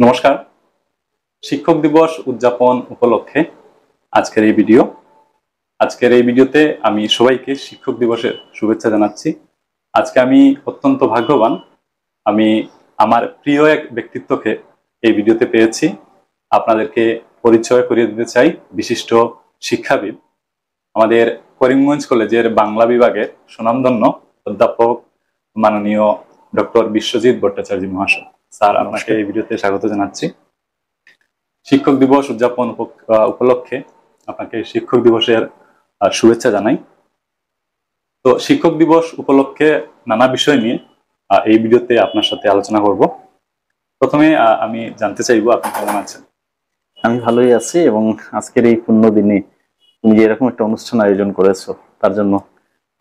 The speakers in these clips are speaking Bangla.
নমস্কার। শিক্ষক দিবস উদযাপন উপলক্ষে আজকের এই ভিডিওতে আমি সবাইকে শিক্ষক দিবসের শুভেচ্ছা জানাচ্ছি। আজকে আমি অত্যন্ত ভাগ্যবান, আমি আমার প্রিয় এক ব্যক্তিত্বকে এই ভিডিওতে পেয়েছি। আপনাদেরকে পরিচয় করিয়ে দিতে চাই। বিশিষ্ট শিক্ষাবিদ, আমাদের করিমগঞ্জ কলেজের বাংলা বিভাগের সুনামধন্য অধ্যাপক মাননীয় ডক্টর বিশ্বজিৎ ভট্টাচার্য মহাশয়। স্যার, আপনাকে এই ভিডিওতে স্বাগত জানাচ্ছি। শিক্ষক দিবস উদযাপন উপলক্ষে আপনাকে শিক্ষক দিবসের শুভেচ্ছা জানাই। তো শিক্ষক দিবস উপলক্ষে নানা বিষয় নিয়ে এই ভিডিওতে আপনার সাথে আলোচনা করব। প্রথমে আমি জানতে চাইবো আপনি কেমন আছেন? আমি ভালোই আছি, এবং আজকের এই পূর্ণ দিনে তুমি যে এরকম একটা অনুষ্ঠান আয়োজন করেছো তার জন্য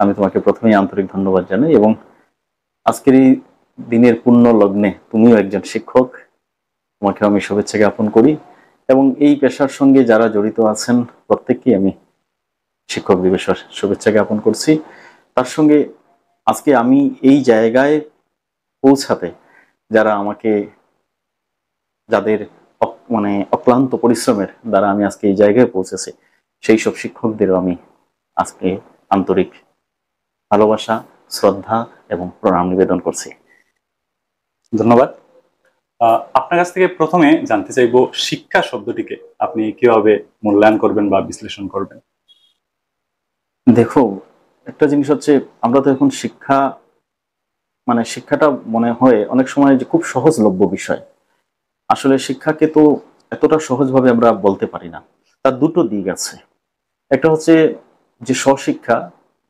আমি তোমাকে প্রথমেই আন্তরিক ধন্যবাদ জানাই। এবং আজকের এই দিনের পূর্ণ লগ্নে তুমিও একজন শিক্ষক, তোমাকে আমি শুভেচ্ছা জ্ঞাপন করি। এবং এই পেশার সঙ্গে যারা জড়িত আছেন প্রত্যেককেই আমি শিক্ষক দিবসের শুভেচ্ছা জ্ঞাপন করছি। তার সঙ্গে আজকে আমি এই জায়গায় পৌঁছাতে যাদের অক্লান্ত পরিশ্রমের দ্বারা আমি আজকে এই জায়গায় পৌঁছেছি, সেই সব শিক্ষকদেরও আমি আজকে আন্তরিক ভালোবাসা, শ্রদ্ধা এবং প্রণাম নিবেদন করছি। ধন্যবাদ। আপনার কাছ থেকে প্রথমে জানতে চাইবো, শিক্ষা শব্দটিকে আপনি কিভাবে মূল্যায়ন করবেন বা বিশ্লেষণ করবেন? দেখো, একটা জিনিস হচ্ছে, আমরা তো এখন শিক্ষাটা মনে হয় অনেক সময় যে খুব সহজলভ্য বিষয়। আসলে শিক্ষাকে তো এতটা সহজভাবে আমরা বলতে পারি না। তার দুটো দিক আছে। একটা হচ্ছে যে স্বশিক্ষা,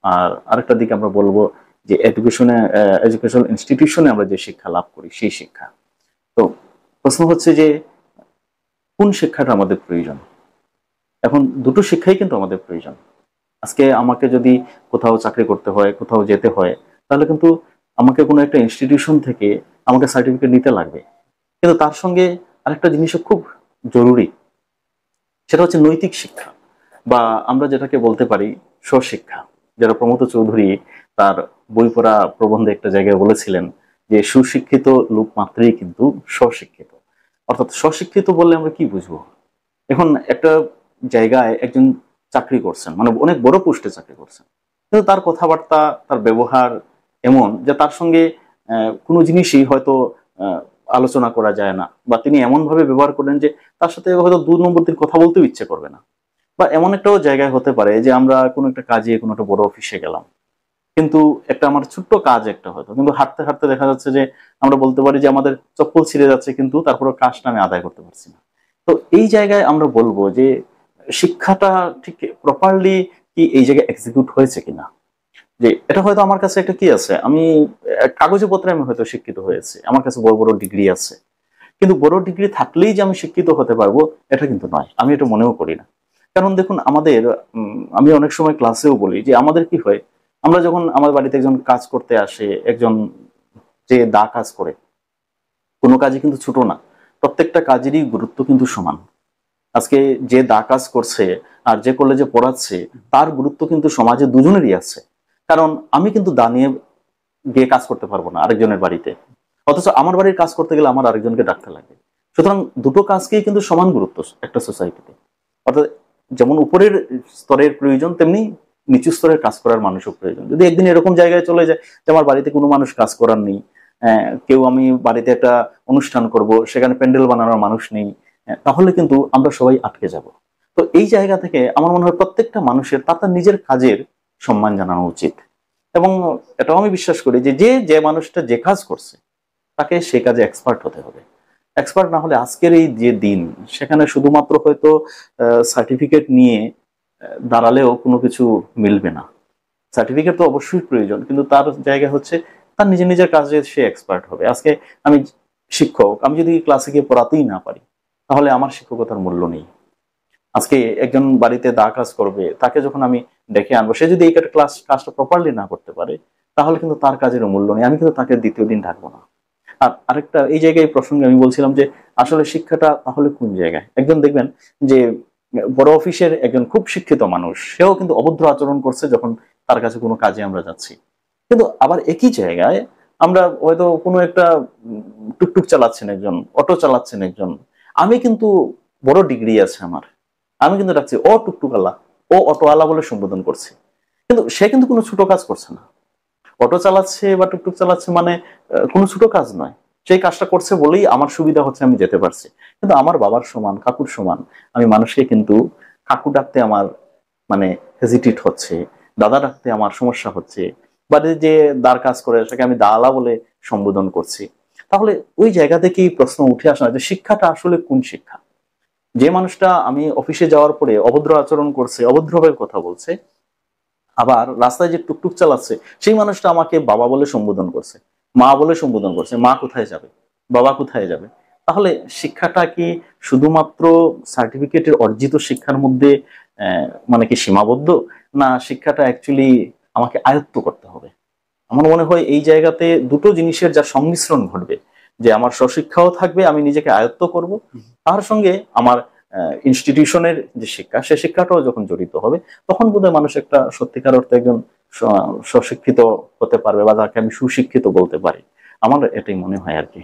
আর আরেকটা দিক আমরা বলবো যে এডুকেশনাল ইনস্টিটিউশনে আমরা যে শিক্ষা লাভ করি সেই শিক্ষা। তো প্রশ্ন হচ্ছে যে কোন শিক্ষাটা আমাদের প্রয়োজন। এখন দুটো শিক্ষাই কিন্তু আমাদের প্রয়োজন। আজকে আমাকে যদি কোথাও চাকরি করতে হয়, কোথাও যেতে হয়, তাহলে কিন্তু আমাকে কোনো একটা ইনস্টিটিউশন থেকে আমাকে সার্টিফিকেট নিতে লাগবে। কিন্তু তার সঙ্গে আরেকটা জিনিসও খুব জরুরি, সেটা হচ্ছে নৈতিক শিক্ষা, বা আমরা যেটাকে বলতে পারি স্বশিক্ষা। যারা প্রমথ চৌধুরী তার বই পড়া প্রবন্ধে একটা জায়গায় বলেছিলেন যে সুশিক্ষিত লোক মাত্রই কিন্তু স্বশিক্ষিত। অর্থাৎ স্বশিক্ষিত বললে আমরা কি বুঝবো? এখন একটা জায়গায় একজন চাকরি করছেন, অনেক বড় পোস্টে চাকরি করছেন, কিন্তু তার কথাবার্তা, তার ব্যবহার এমন যে তার সঙ্গে কোনো জিনিসই হয়তো আলোচনা করা যায় না, বা তিনি এমন ভাবে ব্যবহার করেন যে তার সাথে হয়তো 2 নম্বর দিন কথা বলতেও ইচ্ছে করবে না। বা এমন একটাও জায়গায় হতে পারে যে আমরা কোনো একটা কাজে কোনো একটা বড় অফিসে গেলাম, কিন্তু একটা আমার ছোট্ট কাজ একটা হয়তো, কিন্তু হাঁটতে হাঁটতে দেখা যাচ্ছে যে আমরা বলতে পারি যে আমাদের চপ্পল ছিঁড়ে যাচ্ছে, কিন্তু তারপরে কাজটা আমি আদায় করতে পারছি না। তো এই জায়গায় আমরা বলবো যে শিক্ষাটা ঠিক প্রপারলি কি এই জায়গায় এক্সিকিউট হয়েছে কিনা। যে এটা হয়তো আমার কাছে একটা কি আছে, আমি কাগজে পত্রে আমি হয়তো শিক্ষিত হয়েছি, আমার কাছে বড় বড় ডিগ্রি আছে, কিন্তু বড় ডিগ্রি থাকলেই যে আমি শিক্ষিত হতে পারবো এটা কিন্তু নয়, আমি এটা মনেও করি না। কারণ দেখুন, আমি অনেক সময় ক্লাসেও বলি যে আমাদের কি হয়, আমরা যখন আমার বাড়িতে একজন কাজ করতে আসে, একজন যে কাজ করে, কোনো কাজই কিন্তু ছোট না, প্রত্যেকটা কাজেরই গুরুত্ব কিন্তু সমান। আজকে যে কাজ করছে আর যে কলেজে পড়াচ্ছে, তার গুরুত্ব কিন্তু সমাজে দুজনেরই আছে। কারণ আমি কিন্তু নিয়ে গিয়ে কাজ করতে পারবো না আরেকজনের বাড়িতে, অথচ আমার বাড়ির কাজ করতে গেলে আমার আরেকজনকে ডাকতে লাগে। সুতরাং দুটো কাজকেই কিন্তু সমান গুরুত্ব একটা সোসাইটিতে। অর্থাৎ যেমন উপরের স্তরের প্রয়োজন, তেমনি নিচু স্তরের কাজ করার মানুষও প্রয়োজন। যদি একদিন এরকম জায়গায় চলে যায় যে আমার বাড়িতে কোনো মানুষ কাজ করার নেই, আমি বাড়িতে একটা অনুষ্ঠান করব, সেখানে প্যান্ডেল বানানোর মানুষ নেই, তাহলে কিন্তু আমরা সবাই আটকে যাব। তো এই জায়গা থেকে আমার মনে হয় প্রত্যেকটা মানুষের তার নিজের কাজের সম্মান জানানো উচিত। এবং এটাও আমি বিশ্বাস করি যে যে মানুষটা যে কাজ করছে তাকে সে কাজে এক্সপার্ট হতে হবে। এক্সপার্ট না হলে আজকের এই যে দিন, সেখানে শুধুমাত্র হয়তো সার্টিফিকেট নিয়ে দাঁড়ালেও কোনো কিছু মিলবে না। সার্টিফিকেট তো অবশ্যই প্রয়োজন, কিন্তু তার জায়গা হচ্ছে তার নিজের নিজের কাজে সে এক্সপার্ট হবে। আজকে আমি শিক্ষক, আমি যদি ক্লাসে গিয়ে পড়াতেই না পারি, তাহলে আমার শিক্ষকতার মূল্য নেই। আজকে একজন বাড়িতে কাজ করবে, তাকে যখন আমি ডেকে আনবো, সে যদি এই কাজটা প্রপারলি না করতে পারে, তাহলে কিন্তু তার কাজের মূল্য নেই, আমি কিন্তু তাকে দ্বিতীয় দিন ডাকবো না। আর আরেকটা এই জায়গায় প্রসঙ্গে আমি বলছিলাম যে আসলে শিক্ষাটা তাহলে কোন জায়গায়। একজন দেখবেন যে বড় অফিসের একজন খুব শিক্ষিত মানুষ, সেও কিন্তু অভদ্র আচরণ করছে যখন তার কাছে কোনো কাজে আমরা যাচ্ছি। কিন্তু আবার একই জায়গায় আমরা হয়তো কোনো একটা টুকটুক চালাচ্ছেন একজন, অটো চালাচ্ছেন একজন, আমি কিন্তু বড় ডিগ্রি আছে আমার, আমি কিন্তু ডাকছি ও টুকটুকালা, ও অটোওয়ালা বলে সম্বোধন করছি, কিন্তু সে কিন্তু কোনো ছোট কাজ করছে না। অটো চালাচ্ছে বা টুকটুক চালাচ্ছে মানে কোনো ছোট কাজ নয়, সেই কাজটা করছে বলেই আমার সুবিধা হচ্ছে, আমি যেতে পারছি। কিন্তু আমার বাবার সমান, কাকুর সমান আমি মানুষকে কিন্তু কাকু ডাকতে আমার মানে হেজিটেট হচ্ছে, দাদা ডাকতে আমার সমস্যা হচ্ছে, বা যে দাঁড় কাজ করে সেটাকে আমি দালা বলে সম্বোধন করছি। তাহলে ওই জায়গা থেকেই প্রশ্ন উঠে আসা যে শিক্ষাটা আসলে কোন শিক্ষা? যে মানুষটা আমি অফিসে যাওয়ার পরে অভদ্র আচরণ করছে, অভদ্রভাবে কথা বলছে, আবার রাস্তায় যে টুকটুক চালাচ্ছে সেই মানুষটা আমাকে বাবা বলে সম্বোধন করছে, মা বলে সম্বোধন করছে, মা কোথায় যাবে, বাবা কোথায় যাবে? তাহলে শিক্ষাটা কি শুধুমাত্র সার্টিফিকেটের অর্জিত শিক্ষার মধ্যে মানে কি সীমাবদ্ধ, না শিক্ষাটা অ্যাকচুয়ালি আমাকে আয়ত্ত করতে হবে? আমার মনে হয় এই জায়গাতে দুটো জিনিসের যা সংমিশ্রণ ঘটবে, যে আমার স্বশিক্ষাও থাকবে, আমি নিজেকে আয়ত্ত করব, তার সঙ্গে আমার ইনস্টিটিউশনের যে শিক্ষা, সে শিক্ষাটাও যখন জড়িত হবে, তখন বোধহয় মানুষ একটা সত্যিকার অর্থে একজন স্বশিক্ষিত হতে পারবে, বা যাকে আমি সুশিক্ষিত বলতে পারি। আমার এটাই মনে হয় আর কি।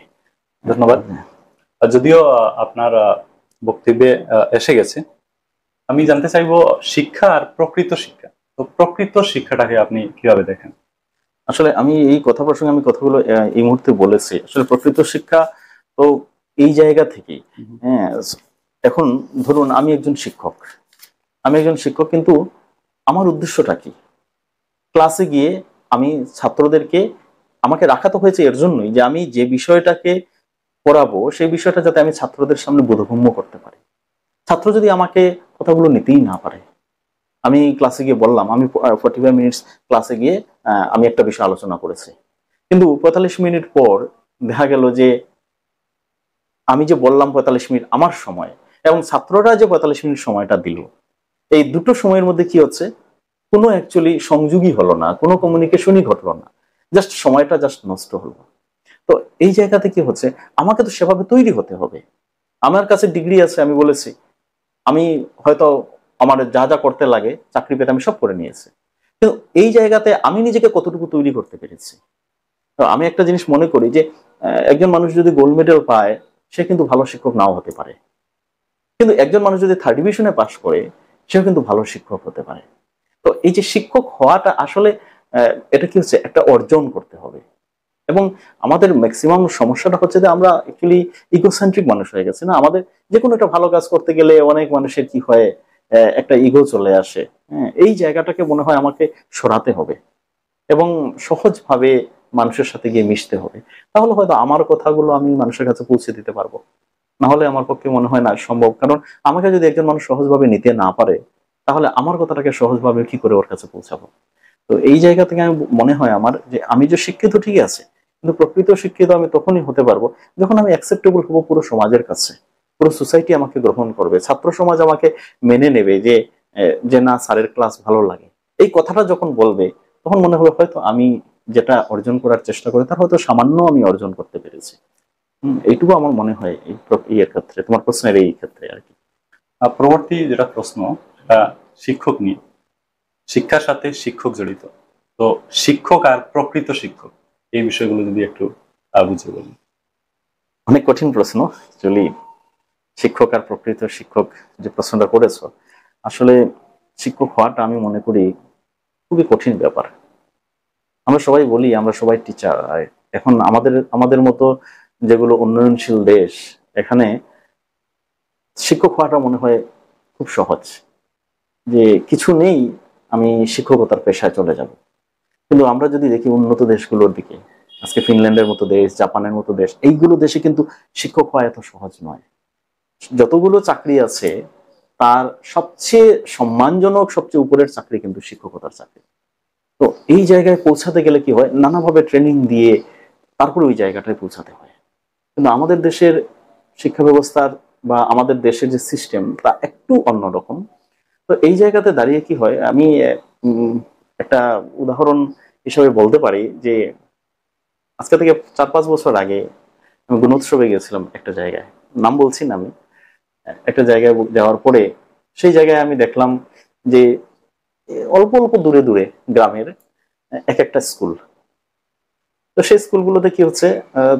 ধন্যবাদ। যদিও আপনার বক্তব্যে এসে গেছে, আমি জানতে চাইবো শিক্ষা আর প্রকৃত শিক্ষা, তো প্রকৃত শিক্ষাটাকে আপনি কিভাবে দেখেন? আসলে আমি এই কথা প্রসঙ্গে আমি কথাগুলো এই মুহূর্তে বলেছি, আসলে প্রকৃত শিক্ষা তো এই জায়গা থেকেই। হ্যাঁ, এখন ধরুন আমি একজন শিক্ষক, আমি একজন শিক্ষক, কিন্তু আমার উদ্দেশ্যটা কি? ক্লাসে গিয়ে আমি ছাত্রদেরকে, আমাকে রাখা তো হয়েছে এর জন্যই যে আমি যে বিষয়টাকে পড়াবো সেই বিষয়টা যাতে আমি ছাত্রদের সামনে বোধগম্য করতে পারি। ছাত্র যদি আমাকে কথাগুলো নিতেই না পারে, আমি ক্লাসে গিয়ে বললাম আমি 45 মিনিটস ক্লাসে গিয়ে আমি একটা বিষয় আলোচনা করেছি, কিন্তু 45 মিনিট পর দেখা গেল যে আমি যে বললাম 45 মিনিট আমার সময়, এবং ছাত্ররা যে 45 মিনিট সময়টা দিল, এই দুটো সময়ের মধ্যে কি হচ্ছে, কোনো অ্যাকচুয়ালি সংযোগই হলো না, কোনো কমিউনিকেশনই ঘটলো না, জাস্ট সময়টা জাস্ট নষ্ট হলো। তো এই জায়গাতে কি হচ্ছে, আমাকে তো সেভাবে তৈরি হতে হবে। আমার কাছে ডিগ্রি আছে, আমি বলেছি, আমি হয়তো আমার যা যা করতে লাগে চাকরি পেতে আমি সব করে নিয়েছি, কিন্তু এই জায়গাতে আমি নিজেকে কতটুকু তৈরি করতে পেরেছি? তো আমি একটা জিনিস মনে করি যে একজন মানুষ যদি গোল্ড মেডেল পায়, সে কিন্তু ভালো শিক্ষক নাও হতে পারে, কিন্তু একজন মানুষ যদি থার্ড ডিভিশনে পাশ করে, সেও কিন্তু ভালো শিক্ষক হতে পারে। তো এই যে শিক্ষক হওয়াটা আসলে এটা কি হচ্ছে, একটা অর্জন করতে হবে। এবং আমাদের ম্যাক্সিমাম সমস্যাটা হচ্ছে যে আমরা অ্যাকচুয়ালি ইগোসেন্ট্রিক মানুষ হয়ে গেছি না, আমাদের যে কোনো একটা ভালো কাজ করতে গেলে অনেক মানুষের কি হয়, একটা ইগো চলে আসে। হ্যাঁ, এই জায়গাটাকে মনে হয় আমাকে সরাতে হবে এবং সহজভাবে মানুষের সাথে গিয়ে মিশতে হবে। তাহলে হয়তো আমার কথাগুলো আমি মানুষের কাছে পৌঁছে দিতে পারবো, না হলে আমার পক্ষে মনে হয় না সম্ভব। কারণ আমাকে যদি একজন মানুষ সহজভাবে নিতে না পারে, তাহলে আমার কথাটাকে সহজভাবে কি করে ওর কাছে পৌঁছাবো? তো এই জায়গা থেকে আমি মনে হয় আমার যে আমি যে শিক্ষিত ঠিকই আছে, কিন্তু প্রকৃত শিক্ষিত আমি তখনই হতে পারবো যখন আমি অ্যাকসেপ্টেবল হবো পুরো সমাজের কাছে, পুরো সোসাইটি আমাকে গ্রহণ করবে, ছাত্র সমাজ আমাকে মেনে নেবে, যে যে না স্যারের ক্লাস ভালো লাগে, এই কথাটা যখন বলবে, তখন মনে হবে হয়তো আমি যেটা অর্জন করার চেষ্টা করি তার হয়তো সামান্য আমি অর্জন করতে পেরেছি। এইটুকু আমার মনে হয় এই ক্ষেত্রে, তোমার প্রশ্নের এই ক্ষেত্রে আর কি। পরবর্তী যেটা প্রশ্ন, সেটা শিক্ষক নিয়ে। শিক্ষার সাথে শিক্ষক জড়িত, তো শিক্ষক আর প্রকৃত শিক্ষক, এই বিষয়গুলো যদি একটু বুঝিয়ে বলুন। অনেক কঠিন প্রশ্ন অ্যাকচুয়ালি, শিক্ষক আর প্রকৃত শিক্ষক যে প্রশ্নটা করেছো, আসলে শিক্ষক হওয়াটা আমি মনে করি খুবই কঠিন ব্যাপার। আমরা সবাই বলি আমরা সবাই টিচার, আর এখন আমাদের আমাদের মতো যেগুলো উন্নয়নশীল দেশ, এখানে শিক্ষক হওয়াটা মনে হয় খুব সহজ, যে কিছু নেই আমি শিক্ষকতার পেশায় চলে যাব। কিন্তু আমরা যদি দেখি উন্নত দেশগুলোর দিকে, আজকে ফিনল্যান্ডের মতো দেশ, জাপানের মতো দেশ, এইগুলো দেশে কিন্তু শিক্ষক হওয়া এত সহজ নয়। যতগুলো চাকরি আছে তার সবচেয়ে সম্মানজনক, সবচেয়ে উপরের চাকরি কিন্তু শিক্ষকতার চাকরি। তো এই জায়গায় পৌঁছাতে গেলে কি হয়, নানাভাবে ট্রেনিং দিয়ে তারপরে ওই জায়গাটায় পৌঁছাতে হয়। কিন্তু আমাদের দেশের শিক্ষা ব্যবস্থার বা আমাদের দেশের যে সিস্টেম তা একটু অন্যরকম। তো এই জায়গাতে দাঁড়িয়ে কি হয়, আমি একটা উদাহরণ হিসেবে বলতে পারি যে আজকে থেকে 4-5 বছর আগে আমি গুণোৎসবে গিয়েছিলাম একটা জায়গায়, নাম বলছি না আমি, একটা জায়গায় যাওয়ার পরে সেই জায়গায় আমি দেখলাম যে অল্প অল্প দূরে দূরে গ্রামের এক একটা স্কুল। তো সেই স্কুলগুলোতে কি হচ্ছে,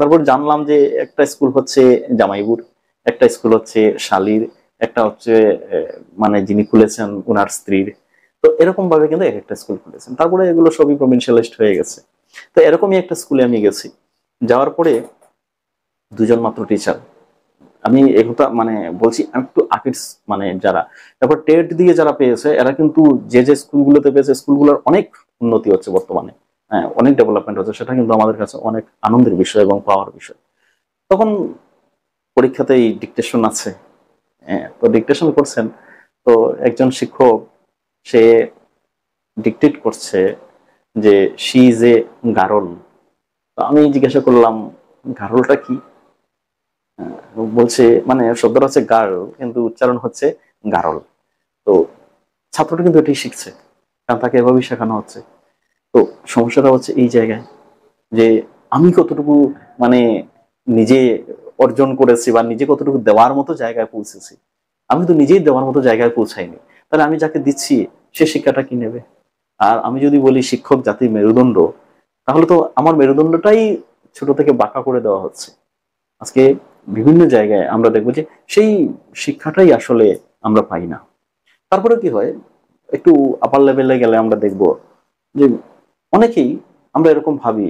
তারপর জানলাম যে একটা স্কুল হচ্ছে জামাইপুর, একটা স্কুল হচ্ছে শালীর, একটা হচ্ছে মানে যিনি খুলেছেন ওনার স্ত্রীর। তো এরকম ভাবে কিন্তু এক একটা স্কুল খুলেছেন, তারপরে এগুলো সবই প্রভিনশিয়ালাইজড হয়ে গেছে। তো এরকমই একটা স্কুলে আমি গেছি, যাওয়ার পরে দুজন মাত্র টিচার। আমি একথা মানে বলছি একটু আগের মানে যারা, তারপর টেট দিয়ে যারা পেয়েছে এরা কিন্তু যে যে স্কুলগুলোতে পেয়েছে স্কুলগুলোর অনেক উন্নতি হচ্ছে বর্তমানে, হ্যাঁ অনেক ডেভেলপমেন্ট হচ্ছে, সেটা কিন্তু আমাদের কাছে অনেক আনন্দের বিষয় এবং পাওয়ার বিষয়। তখন পরীক্ষাতে এই ডিকটেশন আছে, হ্যাঁ তো ডিকটেশন করছেন, তো একজন শিক্ষক সে ডিকটেট করছে যে শি ইজ এ গারল। তো আমি জিজ্ঞাসা করলাম গারলটা কি? বলছে মানে শব্দটা হচ্ছে গার্ল কিন্তু উচ্চারণ হচ্ছে গারল। তো ছাত্রটা কিন্তু এটাই শিখছে, কারণ তাকে এভাবেই শেখানো হচ্ছে। তো সমস্যাটা হচ্ছে এই জায়গায় যে আমি কতটুকু মানে নিজে অর্জন করেছি বা নিজে কতটুকু দেওয়ার মতো জায়গায় পৌঁছেছি। আমি তো নিজেই দেওয়ার মতো জায়গায় পৌঁছাইনি, তাহলে আমি যাকে দিচ্ছি সে শিক্ষাটা কি নেবে? আর আমি যদি বলি শিক্ষক জাতির মেরুদণ্ড, তাহলে তো আমার মেরুদণ্ডটাই ছোট থেকে বাঁকা করে দেওয়া হচ্ছে। আজকে বিভিন্ন জায়গায় আমরা দেখবো যে সেই শিক্ষাটাই আসলে আমরা পাই না। তারপরে কি হয়, একটু আপার লেভেলে গেলে আমরা দেখব যে অনেকেই আমরা এরকম ভাবি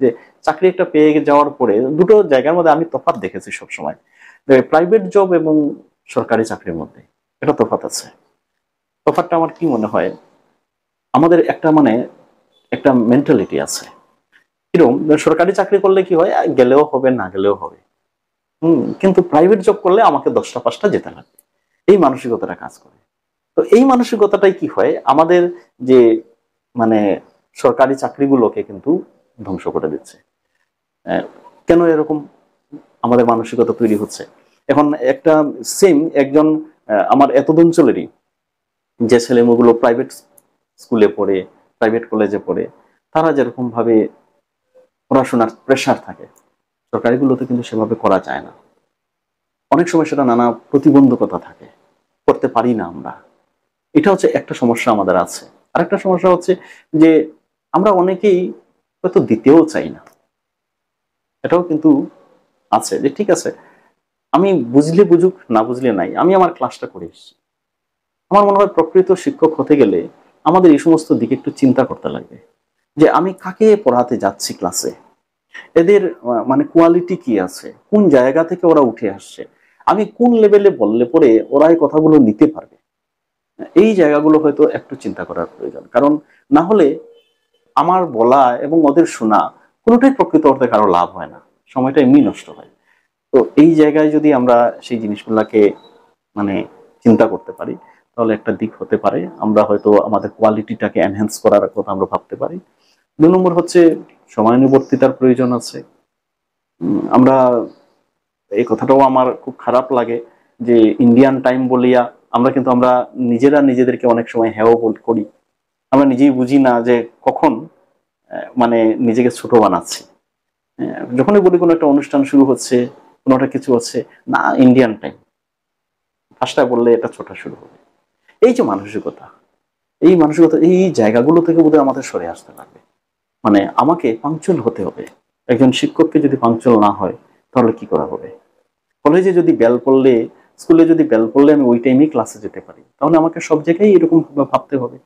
যে চাকরি একটা পেয়ে যাওয়ার পরে দুটো জায়গার মধ্যে আমি তফাৎ দেখেছি সবসময়, প্রাইভেট জব এবং সরকারি চাকরির মধ্যে এটা তফাৎ আছে। তফাৎটা আমার কি মনে হয়, আমাদের একটা মানে একটা মেন্টালিটি আছে এরকম, সরকারি চাকরি করলে কি হয় গেলেও হবে না গেলেও হবে, কিন্তু প্রাইভেট জব করলে আমাকে 10টা 5টা যেতে লাগবে, এই মানসিকতাটা কাজ করে। তো এই মানসিকতাটাই কি হয় আমাদের যে মানে সরকারি চাকরিগুলোকে কিন্তু ধ্বংস করে দিচ্ছে। কেন এরকম আমাদের মানসিকতা তৈরি হচ্ছে? এখন একটা সেম একজন আমার এতদ অঞ্চলেরই যে ছেলেমেয়েগুলো প্রাইভেট স্কুলে পড়ে, প্রাইভেট কলেজে পড়ে, তারা যেরকম ভাবে পড়াশোনার প্রেশার থাকে, সরকারিগুলোতে কিন্তু সেভাবে করা যায় না। অনেক সময় সেটা নানা প্রতিবন্ধকতা থাকে, করতে পারি না আমরা। এটা হচ্ছে একটা সমস্যা আমাদের আছে। আরেকটা সমস্যা হচ্ছে যে আমরা অনেকেই হয়তো দিতেও চাই না, এটাও কিন্তু আছে যে ঠিক আছে আমি বুঝলে বুঝুক না বুঝলে নাই, আমি আমার ক্লাসটা করে এসেছি। আমার মনে হয় প্রকৃত শিক্ষক হতে গেলে আমাদের এই সমস্ত দিকে একটু চিন্তা করতে লাগবে যে আমি কাকে পড়াতে যাচ্ছি ক্লাসে, এদের মানে কোয়ালিটি কি আছে, কোন জায়গা থেকে ওরা উঠে আসছে, আমি কোন লেভেলে বললে পরে ওরা এই কথাগুলো নিতে পারবে। এই জায়গাগুলো হয়তো একটু চিন্তা করার প্রয়োজন, কারণ না হলে আমার বলা এবং ওদের শোনা কোনোটাই প্রকৃত অর্থে কারো লাভ হয় না, সময়টা এমনি নষ্ট হয়। তো এই জায়গায় যদি আমরা সেই জিনিসগুলাকে মানে চিন্তা করতে পারি, তাহলে একটা দিক হতে পারে আমরা হয়তো আমাদের কোয়ালিটিটাকে এনহ্যান্স করার কথা আমরা ভাবতে পারি। 2 নম্বর হচ্ছে সময়ানুবর্তিতার প্রয়োজন আছে। আমরা এই কথাটাও আমার খুব খারাপ লাগে যে ইন্ডিয়ান টাইম বলিয়া আমরা নিজেরা নিজেদেরকে অনেক সময় হেয় করি। আমরা নিজেই বুঝি না যে কখন মানে নিজেকে ছোট বানাচ্ছি। যখনই বলি কোনো একটা অনুষ্ঠান শুরু হচ্ছে, কোনো একটা কিছু হচ্ছে, না ইন্ডিয়ান টাইম 5টায় বললে এটা ছোটা শুরু হবে। এই যে মানসিকতা, এই মানসিকতা এই জায়গাগুলো থেকে বোধহয় আমাদের সরে আসতে লাগবে। মানে আমাকে পাংচুয়াল হতে হবে। একজন শিক্ষককে যদি পাংচুয়াল না হয় তাহলে কি করা হবে? কলেজে যদি বেল পড়লে, স্কুলে যদি বেল পড়লে আমি ওই টাইমেই ক্লাসে যেতে পারি, তাহলে আমাকে সব জায়গায় এরকম ভাবতে হবে,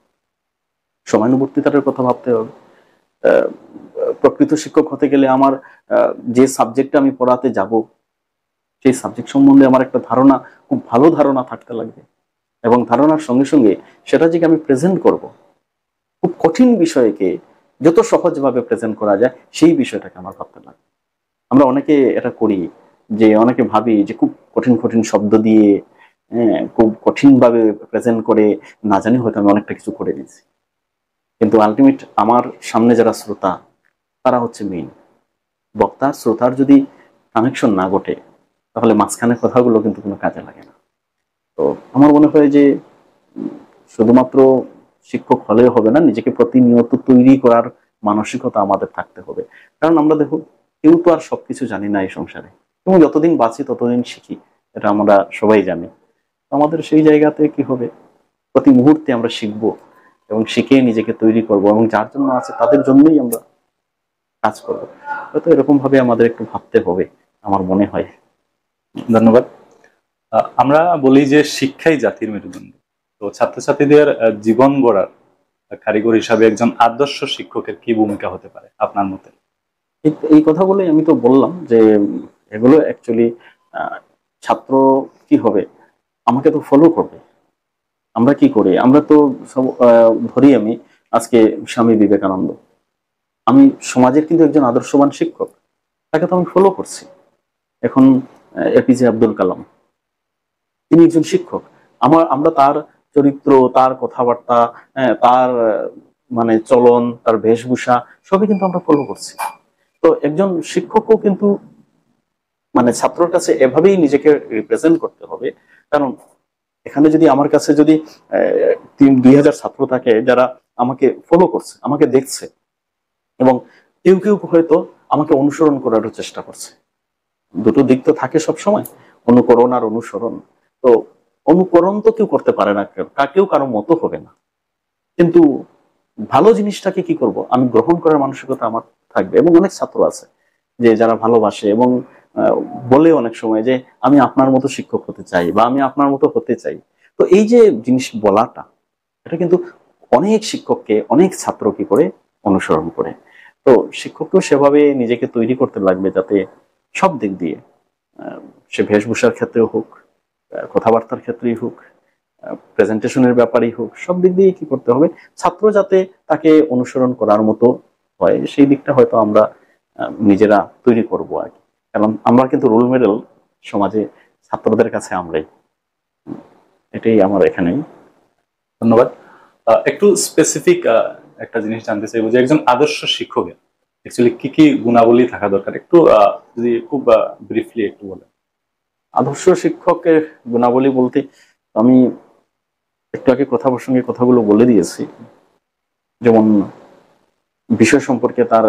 সময়ানুবর্তিতার কথা ভাবতে হবে। প্রকৃত শিক্ষক হতে গেলে আমার যে সাবজেক্টে আমি পড়াতে যাব সেই সাবজেক্ট সম্বন্ধে আমার একটা ধারণা, খুব ভালো ধারণা থাকতে লাগবে, এবং ধারণার সঙ্গে সঙ্গে সেটা যে আমি প্রেজেন্ট করব, খুব কঠিন বিষয়কে যত সহজভাবে প্রেজেন্ট করা যায় সেই বিষয়টাকে আমার ভাবতে লাগবে। আমরা অনেকে এটা করি যে অনেকে ভাবি যে খুব কঠিন কঠিন শব্দ দিয়ে খুব কঠিন ভাবে প্রেজেন্ট করে না জানি হয়তো আমি অনেকটা কিছু করে দিয়েছি, কিন্তু আলটিমেট আমার সামনে যারা শ্রোতা তারা হচ্ছে মেইন বক্তা। শ্রোতার যদি কানেকশন না ঘটে তাহলে মাঝখানে কথাগুলো কিন্তু কোনো কাজে লাগে না। তো আমার মনে হয় যে শুধুমাত্র শিক্ষক হলেও হবে না, নিজেকে প্রতিনিয়ত তৈরি করার মানসিকতা আমাদের থাকতে হবে। কারণ আমরা দেখো কেউ তো আর সবকিছু জানি না এই সংসারে, এবং যতদিন বাঁচি ততদিন শিখি, এটা আমরা সবাই জানি। আমাদের সেই জায়গাতে কি হবে, প্রতি মুহূর্তে আমরা শিখবো এবং শিখে নিজেকে তৈরি করব, এবং যার জন্য আছে তাদের জন্যই আমরা কাজ করব। হয়তো এরকম ভাবে আমাদের একটু ভাবতে হবে আমার মনে হয়। ধন্যবাদ। আমরা বলি যে শিক্ষাই জাতির মেরুদণ্ড। তো ছাত্রছাত্রীদের জীবন গড়ার কারিগর হিসাবে একজন আদর্শ শিক্ষকের কি ভূমিকা হতে পারে আপনার মতে? এই কথাগুলোই আমি তো বললাম যে এগুলো অ্যাকচুয়ালি ছাত্র কি হবে, আমাকে তো ফলো করবে। আমরা কি করি, আমরা তো সব ধরি আমি আজকে স্বামী বিবেকানন্দ, আমি সমাজের কিন্তু একজন আদর্শবান শিক্ষক, তাকে তো আমি ফলো করছি। এখন এপিজে আব্দুল কালাম, তিনি একজন শিক্ষক। আমরা তার চরিত্র, তার কথাবার্তা, তার মানে চলন, তার বেশভূষা সবই কিন্তু আমরা ফলো করছি। তো একজন শিক্ষকও কিন্তু মানে ছাত্রর কাছে এভাবেই নিজেকে রিপ্রেজেন্ট করতে হবে। কারণ এখানে যদি আমার কাছে যদি 2000 ছাত্র থাকে যারা আমাকে ফলো করছে, আমাকে দেখছে, এবং কেউ কেউ হয়তো আমাকে অনুসরণ করারও চেষ্টা করছে। দুটো দিক তো থাকে সব সময়, অনুকরণ আর অনুসরণ। তো অনুকরণ তো কেউ করতে পারে না, কেউ কারো মতো হবে না। কিন্তু ভালো জিনিসটাকে কি করব, আমি গ্রহণ করার মানসিকতা আমার থাকবে। এবং অনেক ছাত্র আছে যে যারা ভালোবাসে এবং বলে অনেক সময় যে আমি আপনার মতো শিক্ষক হতে চাই বা আমি আপনার মতো হতে চাই। তো এই যে জিনিস বলাটা, এটা কিন্তু অনেক শিক্ষককে, অনেক ছাত্র কি করে অনুসরণ করে। তো শিক্ষককেও সেভাবে নিজেকে তৈরি করতে লাগবে, যাতে সব দিক দিয়ে সে বেশভূষার ক্ষেত্রেও হোক, কথাবার্তার ক্ষেত্রেই হোক, প্রেজেন্টেশনের ব্যাপারেই হোক, সব দিক দিয়ে কি করতে হবে, ছাত্র যাতে তাকে অনুসরণ করার মতো হয়, সেই দিকটা হয়তো আমরা নিজেরা তৈরি করব আর কি। কারণ আমরা কিন্তু রোল মডেল সমাজে ছাত্রদের কাছে আমরাই। এটাই আমার এখানেই। ধন্যবাদ। একটু স্পেসিফিক একটা জিনিস জানতে চাইবো যে একজন আদর্শ শিক্ষকের অ্যাকচুয়ালি কি কি গুণাবলী থাকা দরকার, একটু যদি খুব ব্রিফলি একটু বলেন। আদর্শ শিক্ষকের গুণাবলী বলতে আমি একটু আগে কথা প্রসঙ্গে কথাগুলো বলে দিয়েছি। যেমন বিষয় সম্পর্কে তার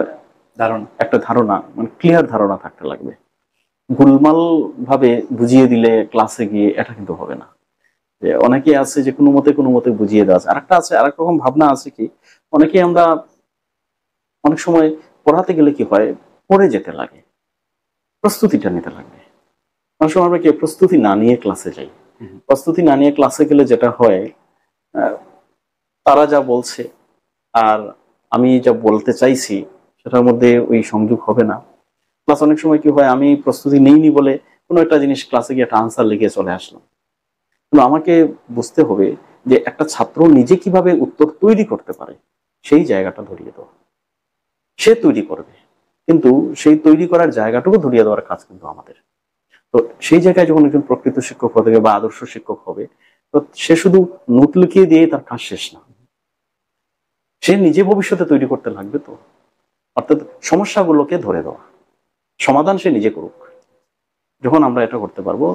ধারণা, একটা ধারণা, মানে ক্লিয়ার ধারণা থাকতে লাগবে। গোলমাল ভাবে বুঝিয়ে দিলে ক্লাসে গিয়ে এটা কিন্তু হবে না। যে অনেকে আছে যে কোনো মতে বুঝিয়ে দেওয়া আছে, আরেকটা আছে, আরেক রকম ভাবনা আছে কি, অনেকে আমরা অনেক সময় পড়াতে গেলে কি হয়, পড়ে যেতে লাগে, প্রস্তুতিটা নিতে লাগবে। অনেক সময় আমরা কি প্রস্তুতি না নিয়ে ক্লাসে যাই। প্রস্তুতি না নিয়ে ক্লাসে গেলে যেটা হয়, তারা যা বলছে আর আমি যা বলতে চাইছি সেটার মধ্যে ওই সংযোগ হবে না। প্লাস অনেক সময় কি হয়, আমি প্রস্তুতি নেইনি বলে কোনো একটা জিনিস ক্লাসে গিয়ে একটা আনসার লিখে চলে আসলাম। কিন্তু আমাকে বুঝতে হবে যে একটা ছাত্র নিজে কিভাবে উত্তর তৈরি করতে পারে, সেই জায়গাটা ধরিয়ে দেওয়া। সে তৈরি করবে, কিন্তু সেই তৈরি করার জায়গাটুকু ধরিয়ে দেওয়ার কাজ কিন্তু আমাদের। তো সেই জায়গায় যখন একজন প্রকৃত শিক্ষক হবে বা আদর্শ শিক্ষক হবে, তো সে শুধু নোট লিখিয়ে দিয়ে তার কাজ শেষ না, সে নিজে ভবিষ্যতে তৈরি করতে লাগবে। তো অর্থাৎ সমস্যাগুলোকে ধরে দেওয়া, সমাধান সে নিজে করুক। যখন আমরা এটা করতে পারবো,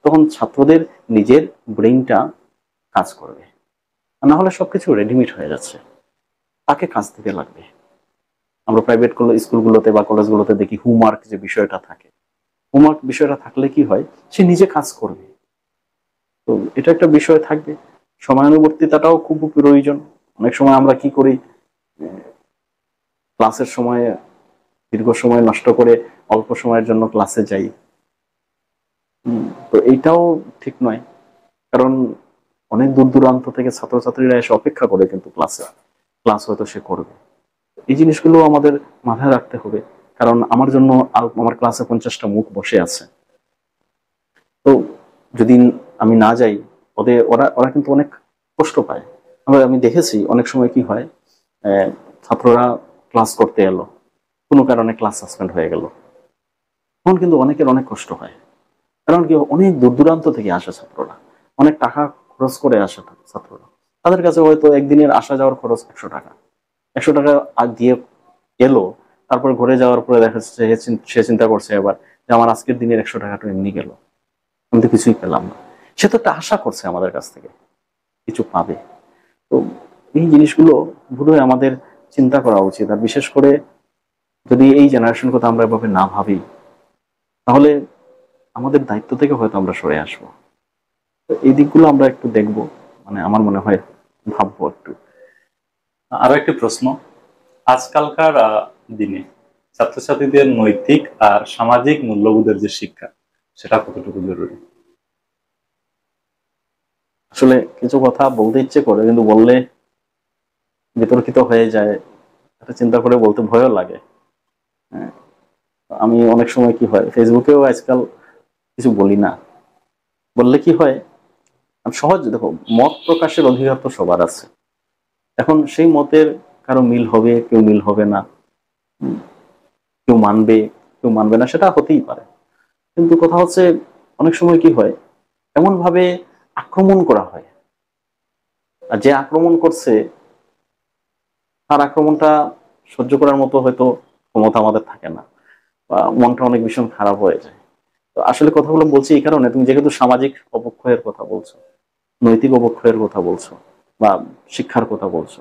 তখন ছাত্রদের নিজের ব্রেইনটা কাজ করবে। না হলে সবকিছু রেডিমেড হয়ে যাচ্ছে, তাকে কাজ দিতে লাগবে। আমরা প্রাইভেট স্কুলগুলোতে বা কলেজগুলোতে দেখি হোমওয়ার্ক যে বিষয়টা থাকে, হোমওয়ার্ক বিষয়টা থাকলে কি হয়, সে নিজে কাজ করবে। তো এটা একটা বিষয় থাকবে। সময়ানুবর্তিতাটাও খুব প্রয়োজন। অনেক সময় আমরা কি করি, ক্লাসের সময় দীর্ঘ সময় নষ্ট করে অল্প সময়ের জন্য ক্লাসে যাই। তো এইটাও ঠিক নয়। কারণ অনেক দূর দূরান্ত থেকে ছাত্রছাত্রীরা এসে অপেক্ষা করে কিন্তু ক্লাস হয়তো সে করবে। এই জিনিসগুলো আমাদের মাথায় রাখতে হবে। কারণ আমার জন্য আমার ক্লাসে 50টা মুখ বসে আছে। তো যদি আমি না যাই, ওদের ওরা ওরা কিন্তু অনেক কষ্ট পায়। আমি দেখেছি অনেক সময় কি হয়, ছাত্ররা ক্লাস করতে এলো, কোনো কারণে ক্লাস সাসপেন্ড হয়ে গেল, তখন কিন্তু অনেকের অনেক কষ্ট হয়। কারণ কি, অনেক দূর দূরান্ত থেকে আসে ছাত্ররা, অনেক টাকা খরচ করে আসে ছাত্ররা। তাদের কাছে হয়তো একদিনের আসা যাওয়ার খরচ 100 টাকা, 100 টাকা দিয়ে এলো, তারপর ঘুরে যাওয়ার পরে দেখা যাচ্ছে সে চিন্তা করছে এবার যে আমার আজকের দিনের 100 টাকাটা এমনি গেল, আমি তো কিছুই পেলাম না। সে তো একটা আশা করছে আমাদের কাছ থেকে কিছু পাবে। তো এই জিনিসগুলো বোধহয় আমাদের চিন্তা করা উচিত। আর বিশেষ করে যদি এই জেনারেশন কথা আমরা এভাবে না ভাবি, তাহলে আমাদের দায়িত্ব থেকে হয়তো আমরা সরে আসবো। তো এই দিকগুলো আমরা একটু দেখবো, মানে আমার মনে হয় ভাববো একটু। আরো একটি প্রশ্ন, আজকালকার দিনে ছাত্রছাত্রীদের নৈতিক আর সামাজিক মূল্যবোধের যে শিক্ষা, সেটা কতটুকু জরুরি? আসলে কিছু কথা বলতে ইচ্ছে করে, কিন্তু বললে বিতর্কিত হয়ে যায়, এটা চিন্তা করে বলতে ভয়ও লাগে। হ্যাঁ, আমি অনেক সময় কি হয়, ফেসবুকেও আজকাল কিছু বলি না। বললে কি হয়, আমি সহজ, দেখো, মত প্রকাশের অধিকার তো সবার আছে। এখন সেই মতের কারো মিল হবে, কেউ মিল হবে না, কেউ মানবে, কেউ মানবে না, সেটা হতেই পারে। কিন্তু কথা হচ্ছে, অনেক সময় কি হয়, এমন ভাবে আক্রমণ করা হয়, আর যে আক্রমণ করছে তার আক্রমণটা সহ্য করার মতো হয়তো ক্ষমতা আমাদের থাকে না, বা মনটা অনেক ভীষণ খারাপ হয়ে যায়। তো আসলে কথাগুলো বলছি এই কারণে, তুমি যেহেতু সামাজিক অবক্ষয়ের কথা বলছো, নৈতিক অবক্ষয়ের কথা বলছো, বা শিক্ষার কথা বলছো,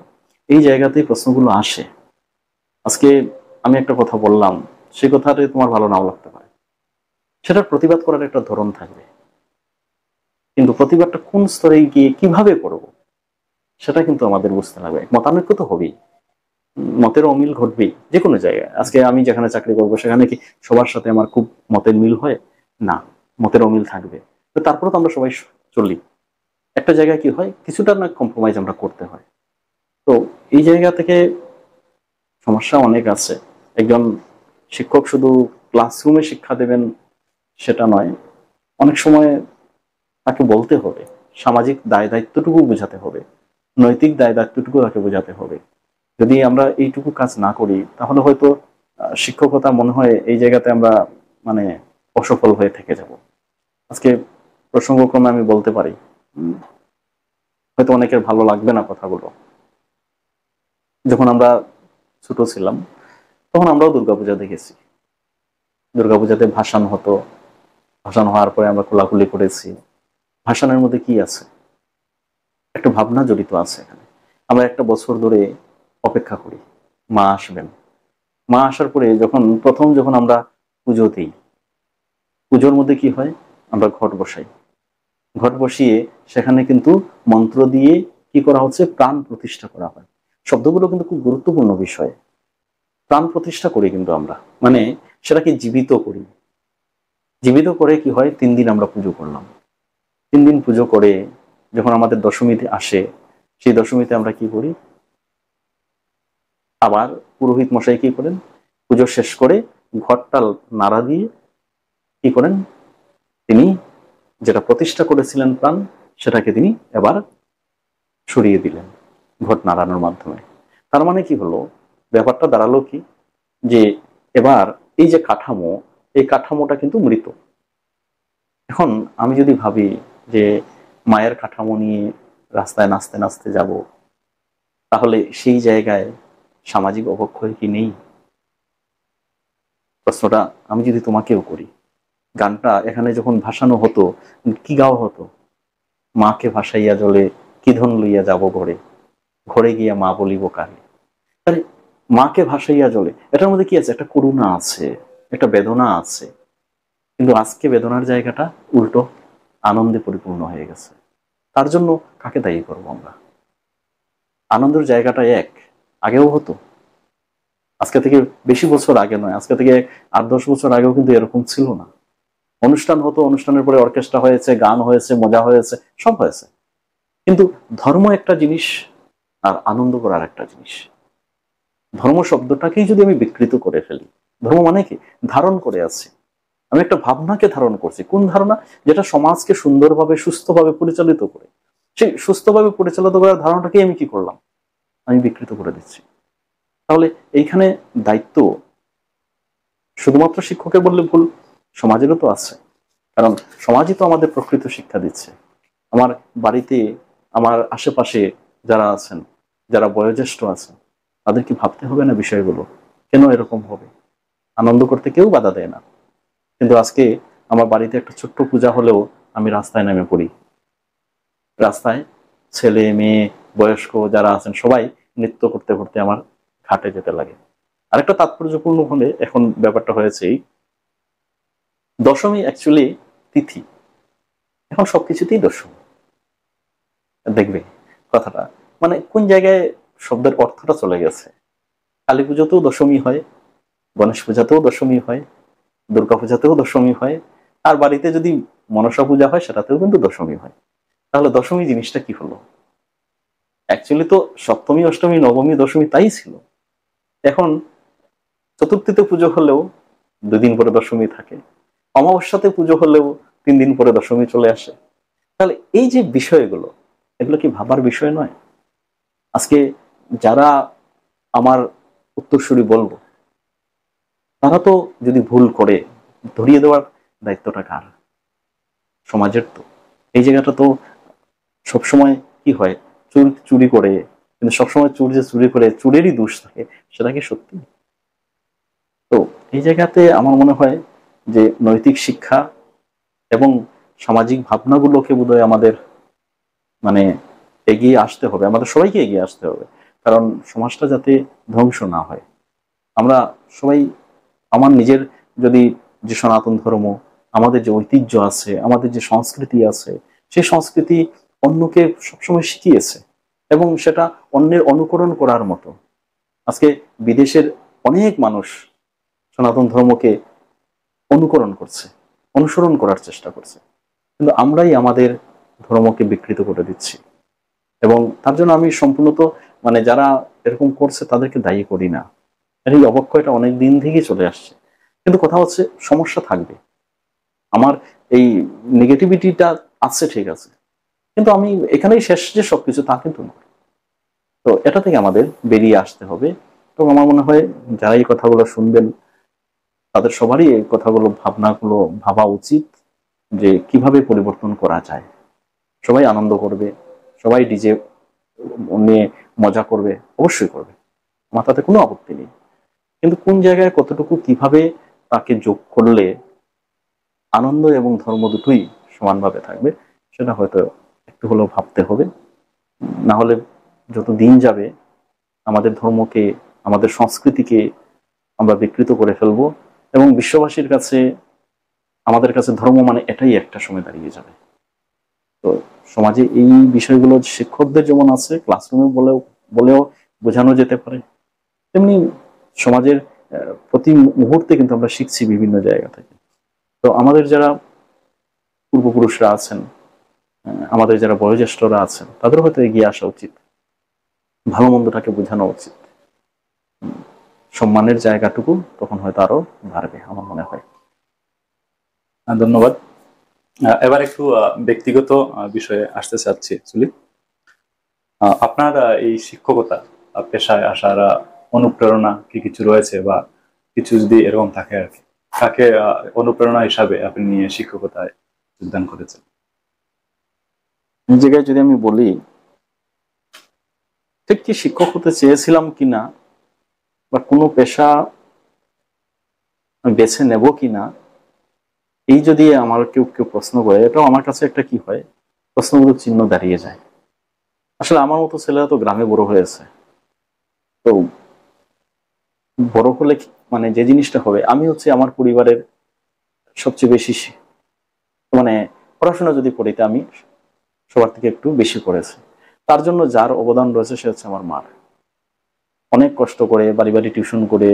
এই জায়গাতেই প্রশ্নগুলো আসে। আজকে আমি একটা কথা বললাম, সেই কথাটা তোমার ভালো নাও লাগতে পারে, সেটার প্রতিবাদ করার একটা ধরন থাকবে, কিন্তু প্রতিবাদটা কোন স্তরে গিয়ে কিভাবে করব, সেটা কিন্তু আমাদের বুঝতে হবে। মতানৈক্য তো হবেই, মতের অমিল ঘটবেই যে কোনো জায়গায়। আজকে আমি যেখানে চাকরি করবো সেখানে কি সবার সাথে আমার খুব মতের মিল হয়? না, মতের অমিল থাকবে। তো তারপরে তো আমরা সবাই চলি। একটা জায়গায় কি হয়, কিছুটা না কম্প্রোমাইজ আমরা করতে হয়। তো এই জায়গা থেকে সমস্যা অনেক আছে। একজন শিক্ষক শুধু ক্লাসরুমে শিক্ষা দেবেন সেটা নয়, অনেক সময় তাকে বলতে হবে, সামাজিক দায় দায়িত্বটুকু বোঝাতে হবে, নৈতিক দায় দায়িত্বটুকু তাকে বোঝাতে হবে। যদি আমরা এইটুকু কাজ না করি, তাহলে হয়তো শিক্ষকতা মনে হয় এই জায়গাতে আমরা মানে অসফল হয়ে থেকে যাব। আজকে প্রসঙ্গক্রমে আমি বলতে পারি, হয়তো অনেকের ভালো লাগবে না কথাগুলো, যখন আমরা ছোট ছিলাম তখন আমরাও দুর্গাপূজা দেখেছি। দুর্গাপূজাতে ভাসান হতো, ভাসান হওয়ার পরে আমরা কোলাকুলি করেছি। ভাসানের মধ্যে কি আছে, একটা ভাবনা জড়িত আছে এখানে। আমরা একটা বছর ধরে অপেক্ষা করি মা আসবেন। মা আসার পরে যখন আমরা পুজো দিই, পুজোর মধ্যে কি হয়, আমরা ঘট বসাই। ঘট বসিয়ে সেখানে কিন্তু মন্ত্র দিয়ে কি করা হচ্ছে, প্রাণ প্রতিষ্ঠা করা হয়। শব্দগুলো কিন্তু খুব গুরুত্বপূর্ণ বিষয়। প্রাণ প্রতিষ্ঠা করি কিন্তু আমরা, মানে সেটাকে জীবিত করি। জীবিত করে কি হয়, 3 দিন আমরা পুজো করলাম। 3 দিন পুজো করে যখন আমাদের দশমীতে আসে, সেই দশমীতে আমরা কি করি, আবার পুরোহিত মশাই কি করেন, পুজো শেষ করে ঘটটা নাড়া দিয়ে কি করেন, তিনি যেটা প্রতিষ্ঠা করেছিলেন প্রাণ, সেটাকে তিনি এবার সরিয়ে দিলেন ঘট নাড়ানোর মাধ্যমে। তার মানে কি হলো, ব্যাপারটা দাঁড়ালো কি, যে এবার এই যে কাঠামো, এই কাঠামোটা কিন্তু মৃত। এখন আমি যদি ভাবি যে মায়ের কাঠামো নিয়ে রাস্তায় নাচতে নাচতে যাব, তাহলে সেই জায়গায় সামাজিক অবক্ষয় কি নেই? প্রশ্নটা আমি যদি তোমাকেও করি, গানটা এখানে যখন ভাসানো হতো, কি গাওয়া হতো, মাকে ভাসাইয়া জলে কি ধন লইয়া যাব ঘরে, ঘরে গিয়া মা বলিব কারে। আরে, মাকে ভাসাইয়া জলে, এটার মধ্যে কি আছে, একটা করুণা আছে, একটা বেদনা আছে। কিন্তু আজকে বেদনার জায়গাটা উল্টো আনন্দে পরিপূর্ণ হয়ে গেছে। তার জন্য কাকে দায়ী করবো আমরা? আনন্দের জায়গাটা এক, আগেও হতো, আজকে থেকে বেশি বছর আগে নয়, আজকে থেকে 8-10 বছর আগেও কিন্তু এরকম ছিল না। অনুষ্ঠান হতো, অনুষ্ঠানের পরে অর্কেস্ট্রা হয়েছে, গান হয়েছে, মজা হয়েছে, সব হয়েছে। কিন্তু ধর্ম একটা জিনিস, আর আনন্দ করার একটা জিনিস। ধর্ম শব্দটাকেই যদি আমি বিকৃত করে ফেলি, ধর্ম মানে কি, ধারণ করে আছে, আমি একটা ভাবনাকে ধারণ করছি। কোন ধারণা? যেটা সমাজকে সুন্দরভাবে সুস্থভাবে পরিচালিত করে। সেই সুস্থভাবে পরিচালিত করার ধারণাটাকে আমি কি করলাম, আমি বিকৃত করে দিচ্ছি। তাহলে এইখানে দায়িত্ব শুধুমাত্র শিক্ষকের বললে ভুল, সমাজেরও তো আছে। কারণ সমাজই তো আমাদের প্রকৃত শিক্ষা দিচ্ছে। আমার বাড়িতে, আমার আশেপাশে যারা আছেন, যারা বয়োজ্যেষ্ঠ আছেন, তাদের কি ভাবতে হবে না বিষয়গুলো, কেন এরকম হবে? আনন্দ করতে কেউ বাধা দেয় না। কিন্তু আজকে আমার বাড়িতে একটা ছোট্ট পূজা হলেও আমি রাস্তায় নেমে পড়ি। রাস্তায় ছেলে মেয়ে বয়স্ক যারা আছেন সবাই নৃত্য করতে করতে আমার ঘাটে যেতে লাগে। আরেকটা তাৎপর্যপূর্ণ হলে এখন ব্যাপারটা হয়েছে, দশমী অ্যাকচুয়ালি তিথি, এখন সবকিছুতেই দশমী। দেখবে কথাটা, মানে কোন জায়গায় শব্দের অর্থটা চলে গেছে। কালী পুজোতেও দশমী হয়, গণেশ পূজাতেও দশমী হয়, দুর্গা পূজাতেও দশমী হয়, আর বাড়িতে যদি মনসা পূজা হয় সেটাতেও কিন্তু দশমী হয়। তাহলে দশমী জিনিসটা কি হলো? অ্যাকচুয়ালি তো সপ্তমী, অষ্টমী, নবমী, দশমী তাই ছিল। এখন চতুর্থীতে পুজো হলেও 2 দিন পরে দশমী থাকে, অমাবস্যাতে পুজো হলেও 3 দিন পরে দশমী চলে আসে। তাহলে এই যে বিষয়গুলো, এগুলো কি ভাবার বিষয় নয়? আজকে যারা আমার উত্তরসূরি বলবো, তারা তো যদি ভুল করে ধরিয়ে দেওয়ার দায়িত্বটা কার? সমাজের তো। এই জায়গাটা তো সবসময় কি হয়, চোর চুরি করে, কিন্তু সবসময় চোর যে চুরি করে চোরেরই দোষ থাকে, সেটা কি সত্যি? তো এই জায়গাতে আমার মনে হয় যে নৈতিক শিক্ষা এবং সামাজিক ভাবনাগুলোকে বোধহয় আমাদের মানে এগিয়ে আসতে হবে, আমাদের সবাইকে এগিয়ে আসতে হবে। কারণ সমাজটা যাতে ধ্বংস না হয়। আমরা সবাই, আমার নিজের যদি যে সনাতন ধর্ম, আমাদের যে ঐতিহ্য আছে, আমাদের যে সংস্কৃতি আছে, সেই সংস্কৃতি অন্যকে সবসময় শিখিয়েছে এবং সেটা অন্যের অনুকরণ করার মতো। আজকে বিদেশের অনেক মানুষ সনাতন ধর্মকে অনুকরণ করছে, অনুসরণ করার চেষ্টা করছে, কিন্তু আমরাই আমাদের ধর্মকে বিকৃত করে দিচ্ছি। এবং তার জন্য আমি সম্পূর্ণত যারা এরকম করছে তাদেরকে দায়ী করি না। এই অবক্ষয়টা অনেক দিন থেকেই চলে আসছে। কিন্তু কথা হচ্ছে, সমস্যা থাকবে। আমার এই নেগেটিভিটিটা আছে, ঠিক আছে, কিন্তু আমি এখানেই শেষ যে সবকিছু, তা কিন্তু না। তো এটা থেকে আমাদের বেরিয়ে আসতে হবে। এবং আমার মনে হয় যারা এই কথাগুলো শুনবেন, তাদের সবারই এই কথাগুলো, ভাবনাগুলো ভাবা উচিত যে কিভাবে পরিবর্তন করা যায়। সবাই আনন্দ করবে, সবাই ডিজে নিয়ে মজা করবে, অবশ্যই করবে, আমার তাতে কোনো আপত্তি নেই। কিন্তু কোন জায়গায় কতটুকু কিভাবে তাকে যোগ করলে আনন্দ এবং ধর্ম দুটোই সমানভাবে থাকবে, সেটা হয়তো একটু হলেও ভাবতে হবে। না হলে যত দিন যাবে আমাদের ধর্মকে, আমাদের সংস্কৃতিকে আমরা বিকৃত করে ফেলবো, এবং বিশ্ববাসীর কাছে আমাদের কাছে ধর্ম মানে এটাই একটা সময় দাঁড়িয়ে যাবে। তো সমাজে এই বিষয়গুলো শিক্ষকদের যেমন আছে, ক্লাসরুমে বলেও বোঝানো যেতে পারে, তেমনি সমাজের প্রতি মুহূর্তে কিন্তু আমরা শিখছি বিভিন্ন জায়গা থেকে। তো আমাদের যারা পূর্বপুরুষরা আছেন, আমাদের যারা বয়োজ্যেষ্ঠরা আছেন, তাদের হয়তো এগিয়ে আসা উচিত, ভালো মন্দটাকে বোঝানো উচিত। সম্মানের জায়গাটুকু তখন হয়তো আরো বাড়বে, আমার মনে হয়। ধন্যবাদ। এবার একটু ব্যক্তিগত বিষয়ে আসতে চাচ্ছি। আপনার এই শিক্ষকতা পেশায় আসার অনুপ্রেরণা কি কিছু রয়েছে, বা কিছু যদি এরকম থাকে আর কি, কাকে অনুপ্রেরণা হিসাবে আপনি নিয়ে শিক্ষকতায় যোগদান করেছেন? এই জায়গায় যদি আমি বলি, ঠিক কি শিক্ষক হতে চেয়েছিলাম কিনা বা কোনো পেশা বেছে নেব কিনা, এই যদি আমার কেউ কেউ প্রশ্ন করে, এটাও আমার কাছে একটা কি হয়, প্রশ্নবোধক চিহ্ন দাঁড়িয়ে যায়। আসলে আমার মতো ছেলেরা তো গ্রামে বড় হয়েছে। তো বড় হলে যে জিনিসটা হবে, আমি হচ্ছে আমার পরিবারের সবচেয়ে বেশি পড়াশোনা যদি করিতে আমি সবার থেকে একটু বেশি করেছি। তার জন্য যার অবদান রয়েছে সে হচ্ছে আমার মার। অনেক কষ্ট করে বাড়ি বাড়ি টিউশন করে,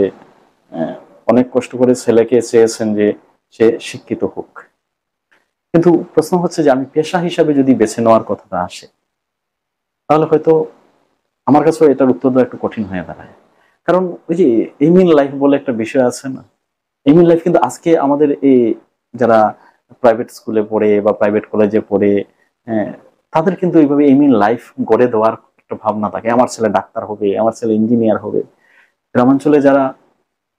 অনেক কষ্ট করে ছেলেকে চেয়েছেন যে সে শিক্ষিত হোক। কিন্তু প্রশ্ন হচ্ছে যে আমি পেশা হিসাবে যদি বেছে নেওয়ার কথাটা আসে, তাহলে হয়তো আমার কাছে এটার উত্তর দেওয়া একটু কঠিন হয়ে দাঁড়ায়। কারণ ওই যে এইম ইন লাইফ বলে একটা বিষয় আছে না, এইম ইন লাইফ কিন্তু আজকে আমাদের এই যারা প্রাইভেট স্কুলে পড়ে বা প্রাইভেট কলেজে পড়ে, তাদের কিন্তু এইভাবে এইম ইন লাইফ গড়ে দেওয়ার একটা ভাবনা থাকে, আমার ছেলে ডাক্তার হবে, আমার ছেলে ইঞ্জিনিয়ার হবে। গ্রামাঞ্চলে যারা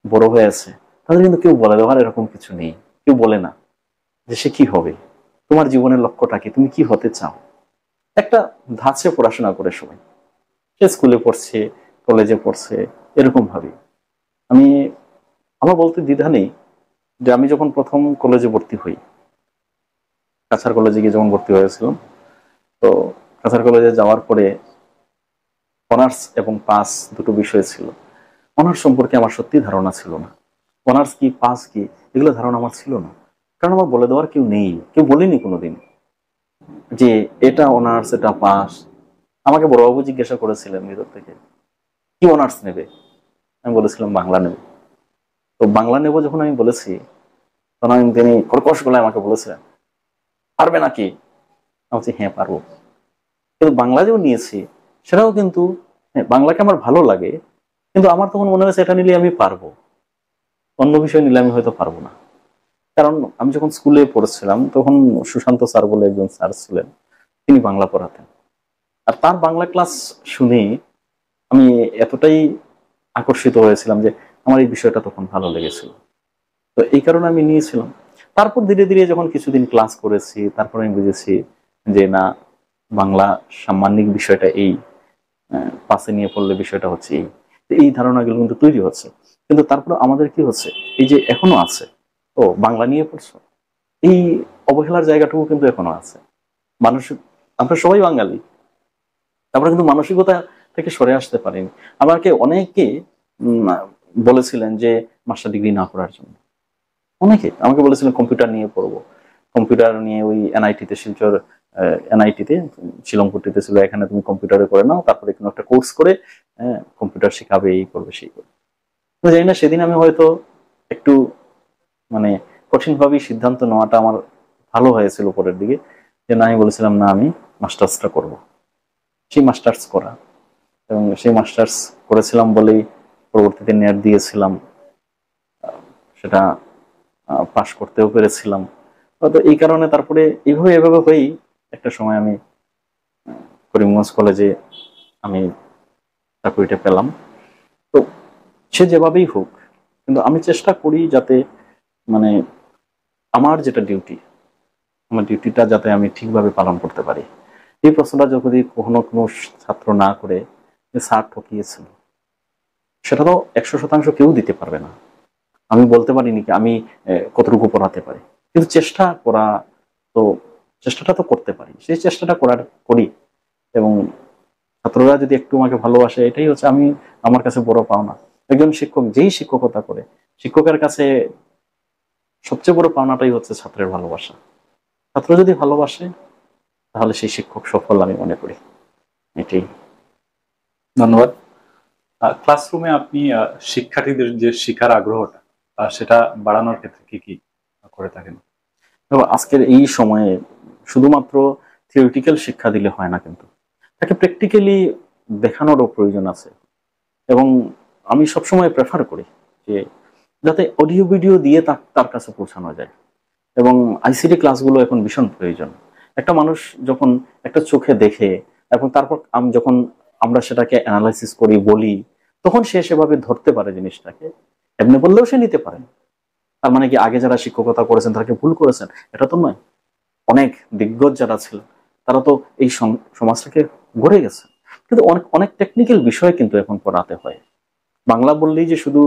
বড় হয়ে আছে, তাদের কিন্তু কেউ বলে দেওয়ার এরকম কিছু নেই। কেউ বলে না যে সে কি হবে, তোমার জীবনের লক্ষ্যটা কি, তুমি কি হতে চাও। একটা ধাঁচে পড়াশোনা করে সবাই, সে স্কুলে পড়ছে, কলেজে পড়ছে, এরকম ভাবে। আমি আমার বলতে দ্বিধা নেই যে আমি যখন প্রথম কলেজে ভর্তি হই, কাছাড় কলেজে গিয়ে যখন ভর্তি হয়েছিলাম, তো কাছাড় কলেজে যাওয়ার পরে অনার্স এবং পাস দুটো বিষয় ছিল। অনার্স সম্পর্কে আমার সত্যি ধারণা ছিল না। অনার্স কি, পাস কি, এগুলো ধারণা আমার ছিল না। কারণ আমার বলে দেওয়ার কেউ নেই, কেউ বলেনি কোনোদিন যে এটা অনার্স, এটা পাস। আমাকে বড়বাবু জিজ্ঞাসা করেছিলেন ভিতর থেকে, কি অনার্স নেবে, আমি বলেছিলাম বাংলা নেবে। তো তো বাংলা নেব যখন আমি বলেছি, তখন তিনি কর্কশ গলায় আমাকে বলেছিলেন, পারবে নাকি? আমি বলছি হ্যাঁ পারবো। কিন্তু বাংলা যেও নিয়েছি সেটাও কিন্তু, হ্যাঁ বাংলাকে আমার ভালো লাগে, কিন্তু আমার তখন মনে হয়েছে এটা নিলে আমি পারবো, অন্য বিষয় নিলে আমি হয়তো পারবো না। কারণ আমি যখন স্কুলে পড়েছিলাম তখন সুশান্ত স্যার বলে একজন স্যার ছিলেন, তিনি বাংলা পড়াতেন। আর তার বাংলা ক্লাস শুনে আমি এতটাই আকর্ষিত হয়েছিলাম যে আমার এই বিষয়টা তখন ভালো লেগেছিল। তো এই কারণে আমি নিয়েছিলাম। তারপর ধীরে ধীরে যখন কিছুদিন ক্লাস করেছি, তারপর আমি বুঝেছি যে না, বাংলা সাম্মানিক বিষয়টা এই, পাশে নিয়ে পড়লে বিষয়টা হচ্ছে এই, এই ধারণাগুলো কিন্তু তৈরি হচ্ছে। কিন্তু তারপর আমাদের কি হচ্ছে, এই যে এখনো আছে, ও বাংলা নিয়ে পড়ছো, এই অবহেলার জায়গাটুকু কিন্তু এখনো আছে। মানুষ, আমরা সবাই বাঙালি, আমরা কিন্তু মানসিকতা থেকে সরে আসতে পারিনি। আমাকে অনেকে বলেছিলেন যে মাস্টার ডিগ্রি না করার জন্য, অনেকে আমাকে বলেছিলেন কম্পিউটার নিয়ে পড়বো, কম্পিউটার নিয়ে ওই এনআইটিতে, শিলচর এনআইটিতে, শিলংপট্টিতে ছিল, এখানে তুমি কম্পিউটারে করে নাও, তারপরে কোনো একটা কোর্স করে কম্পিউটার শেখাবে, এই করবে সেই করবে। তো জানি না, সেদিন আমি হয়তো একটু মানে কঠিনভাবেই সিদ্ধান্ত নেওয়াটা আমার ভালো হয়েছিল পরের দিকে, যে না, আমি বলেছিলাম না, আমি মাস্টার্সটা করব। সেই মাস্টার্স করা, এবং সেই মাস্টার্স করেছিলাম বলেই পরবর্তীতে নেট দিয়েছিলাম, সেটা পাশ করতেও পেরেছিলাম। তো এই কারণে তারপরে এইভাবে এভাবে হয়েই একটা সময় আমি করিমগঞ্জ কলেজে আমি চাকরিটা পেলাম। তো সে যেভাবেই হোক, কিন্তু আমি চেষ্টা করি যাতে মানে আমার যেটা ডিউটি, আমার ডিউটিটা যাতে আমি ঠিকভাবে পালন করতে পারি। এই প্রশ্নটা যদি কখনো কোনো ছাত্র না করে যে স্যার ঠকিয়েছিল, সেটা তো 100% কেউ দিতে পারবে না। আমি বলতে পারিনি কি আমি কতটুকু পড়াতে পারি, কিন্তু চেষ্টা করা, তো চেষ্টাটা তো করতে পারি, সেই চেষ্টাটা করি। এবং ছাত্ররা যদি একটু আমাকে ভালোবাসে, এটাই হচ্ছে আমি, আমার কাছে বড় পাওনা। একজন শিক্ষক যেই শিক্ষকতা করে, শিক্ষকের কাছে সবচেয়ে বড় পাওনাটাই হচ্ছে ছাত্রের ভালোবাসা। ছাত্র যদি ভালোবাসে, তাহলে সেই শিক্ষক সফল আমি মনে করি। এটাই। ধন্যবাদ। ক্লাসরুমে আপনি শিক্ষার্থীদের যে শিক্ষার আগ্রহটা সেটা বাড়ানোর ক্ষেত্রে কি কি করে থাকেন? আজকের এই সময়ে শুধুমাত্র থিওরিটিক্যাল শিক্ষা দিলে হয় না, কিন্তু তাকে প্র্যাকটিক্যালি দেখানোরও প্রয়োজন আছে। এবং আমি সবসময় প্রেফার করি যে যাতে অডিও ভিডিও দিয়ে তার কাছে পৌঁছানো যায়। এবং আইসিটি ক্লাসগুলো এখন ভীষণ প্রয়োজন। একটা মানুষ যখন একটা চোখে দেখে, এবং তারপর যখন আমরা সেটাকে অ্যানালাইসিস করি, বলি, তখন সে সেভাবে ধরতে পারে জিনিসটাকে। এমনি বললেও সে নিতে পারে। তার মানে কি আগে যারা শিক্ষকতা করেছেন তারা ভুল করেছেন? এটা তো নয়। অনেক দিগ্গজ যারা ছিলেন তারা তো এই সমাজটাকে গড়ে গেছে। কিন্তু অনেক অনেক টেকনিক্যাল বিষয় কিন্তু এখন পড়াতে হয়। বাংলা বললেই যে শুধু,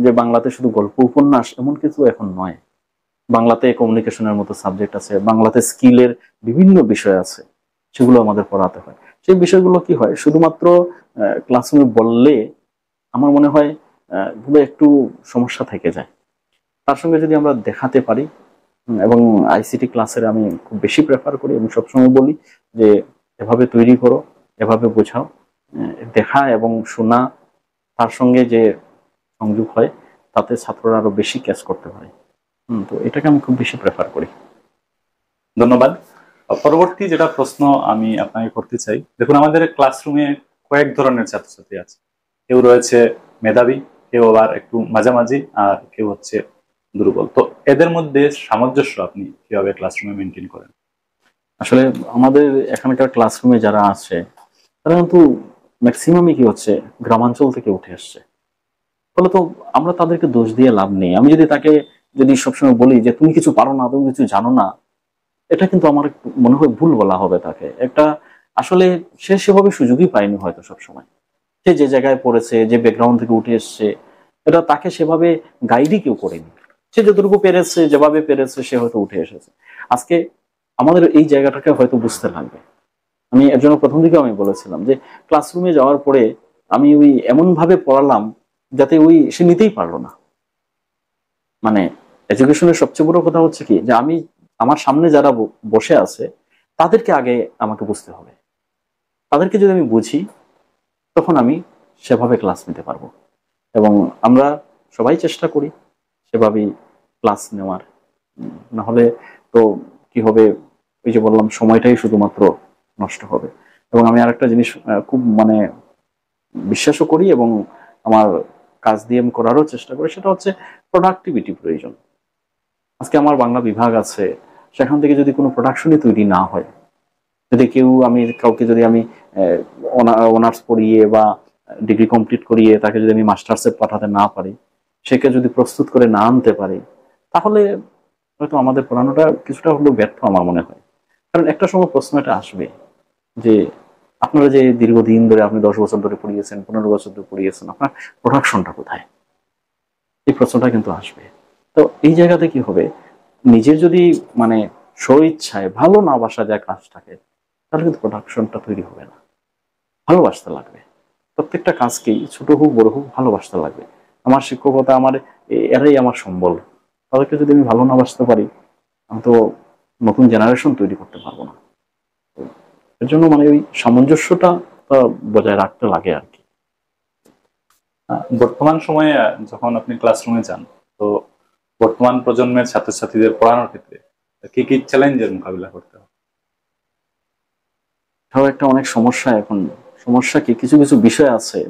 যে বাংলাতে শুধু গল্প উপন্যাস এমন কিছু এখন নয়। বাংলাতে কমিউনিকেশনের মতো সাবজেক্ট আছে, বাংলাতে স্কিলের বিভিন্ন বিষয় আছে, সেগুলো আমাদের পড়াতে হয়। সেই বিষয়গুলো কি হয়, শুধুমাত্র ক্লাসরুমে বললে আমার মনে হয় গুলো একটু সমস্যা থেকে যায়। তার সঙ্গে যদি আমরা দেখাতে পারি, এবং আইসিটি ক্লাসের আমি খুব বেশি প্রেফার করি এবং সবসময় বলি যে এভাবে তৈরি করো, এভাবে বোঝাও। দেখা এবং শোনা, তার সঙ্গে যে সংযোগ হয়, তাতে ছাত্ররা আরো বেশি ক্যাচ করতে পারে। তো এটাকে আমি খুব বেশি প্রেফার করি। ধন্যবাদ। পরবর্তী যেটা প্রশ্ন আমি আপনাকে করতে চাই, দেখুন আমাদের ক্লাসরুমে কয়েক ধরনের ছাত্রছাত্রী আছে। কেউ রয়েছে মেধাবী, কেউ আবার একটু মাঝামাঝি, আর কেউ হচ্ছে দুর্বল। তো এদের মধ্যে সামঞ্জস্য আপনি কিভাবে ক্লাসরুমে মেনটেন করেন? আসলে আমাদের এখানকার ক্লাসরুমে যারা আছে তারা কিন্তু ম্যাক্সিমামই কি হচ্ছে, গ্রামাঞ্চল থেকে উঠে আসছে। ফলে তো আমরা তাদেরকে দোষ দিয়ে লাভ নেই। আমি যদি সবসময় বলি যে তুমি কিছু পারো না, তুমি কিছু জানো না, এটা কিন্তু আমার মনে হয় ভুল বলা হবে তাকে। একটা আসলে সে সেভাবে সুযোগই পায়নি হয়তো সবসময়। সে যে জায়গায় পড়েছে, যে ব্যাকগ্রাউন্ড থেকে উঠে এসছে, এটা তাকে সেভাবে গাইডই কেউ করেনি। সে যতটুকু পেরেছে, যেভাবে পেরেছে, সে হয়তো উঠে এসেছে। আজকে আমাদের এই জায়গাটাকে হয়তো বুঝতে লাগবে। আমি এর জন্য প্রথম দিকে আমি বলেছিলাম যে ক্লাসরুমে যাওয়ার পরে আমি ওই এমন ভাবে পড়ালাম যাতে সে নিতেই পারলো না। মানে এডুকেশনের সবচেয়ে বড় কথা হচ্ছে কি, যে আমি আমার সামনে যারা বসে আছে তাদেরকে আগে আমাকে বুঝতে হবে। তাদেরকে যদি আমি বুঝি, তখন আমি সেভাবে ক্লাস নিতে পারবো। এবং আমরা সবাই চেষ্টা করি সেভাবেই ক্লাস নেওয়ার। না হলে তো কি হবে, ওই যে বললাম সময়টাই শুধুমাত্র নষ্ট হবে। এবং আমি আরেকটা জিনিস খুব মানে বিশ্বাসও করি এবং আমার কাজ দিয়ে আমি করারও চেষ্টা করি, সেটা হচ্ছে প্রোডাক্টিভিটি প্রয়োজন। আজকে আমার বাংলা বিভাগ আছে, সেখান থেকে যদি কোনো প্রোডাকশনই তৈরি না হয়, যদি কাউকে যদি আমি অনার্স পড়িয়ে বা ডিগ্রি কমপ্লিট করিয়ে তাকে যদি আমি মাস্টার্সে পাঠাতে না পারি, সেকে যদি প্রস্তুত করে না আনতে পারি, তাহলে হয়তো আমাদের পড়ানোটা কিছুটা হলেও ব্যর্থ আমার মনে হয়। কারণ একটা সময় প্রশ্ন এটা আসবে যে আপনারা যে দীর্ঘদিন ধরে, আপনি 10 বছর ধরে পড়িয়েছেন, 15 বছর ধরে পড়িয়েছেন, আপনার প্রোডাকশনটা কোথায়? এই প্রশ্নটা কিন্তু আসবে। তো এই জায়গাতে কি হবে, নিজের যদি মানে স্বইচ্ছায় ভালো না বাসা যায় কাজটাকে, তাহলে কিন্তু প্রোডাকশনটা তৈরি হবে না। ভালোবাসতে লাগবে, প্রত্যেকটা কাজকেই ছোট হোক বড় হোক ভালোবাসতে লাগবে। আমার শিক্ষকতা, আমার এরাই আমার সম্বল। তাদেরকে যদি আমি ভালো না বাসতে পারি, আমি তো নতুন জেনারেশন তৈরি করতে পারবো না। এর জন্য মানে ওই সামঞ্জস্যটা বজায় রাখতে লাগে আর কি। বর্তমান সময়ে যখন আপনি ক্লাসরুমে যান, তো বর্তমান প্রজন্মের ছাত্রছাত্রীদের পড়ানোর ক্ষেত্রে কি কি চ্যালেঞ্জের মোকাবিলা করতে হবে? এটাও একটা অনেক সমস্যা। এখন সমস্যা কি, কিছু কিছু বিষয় আছে,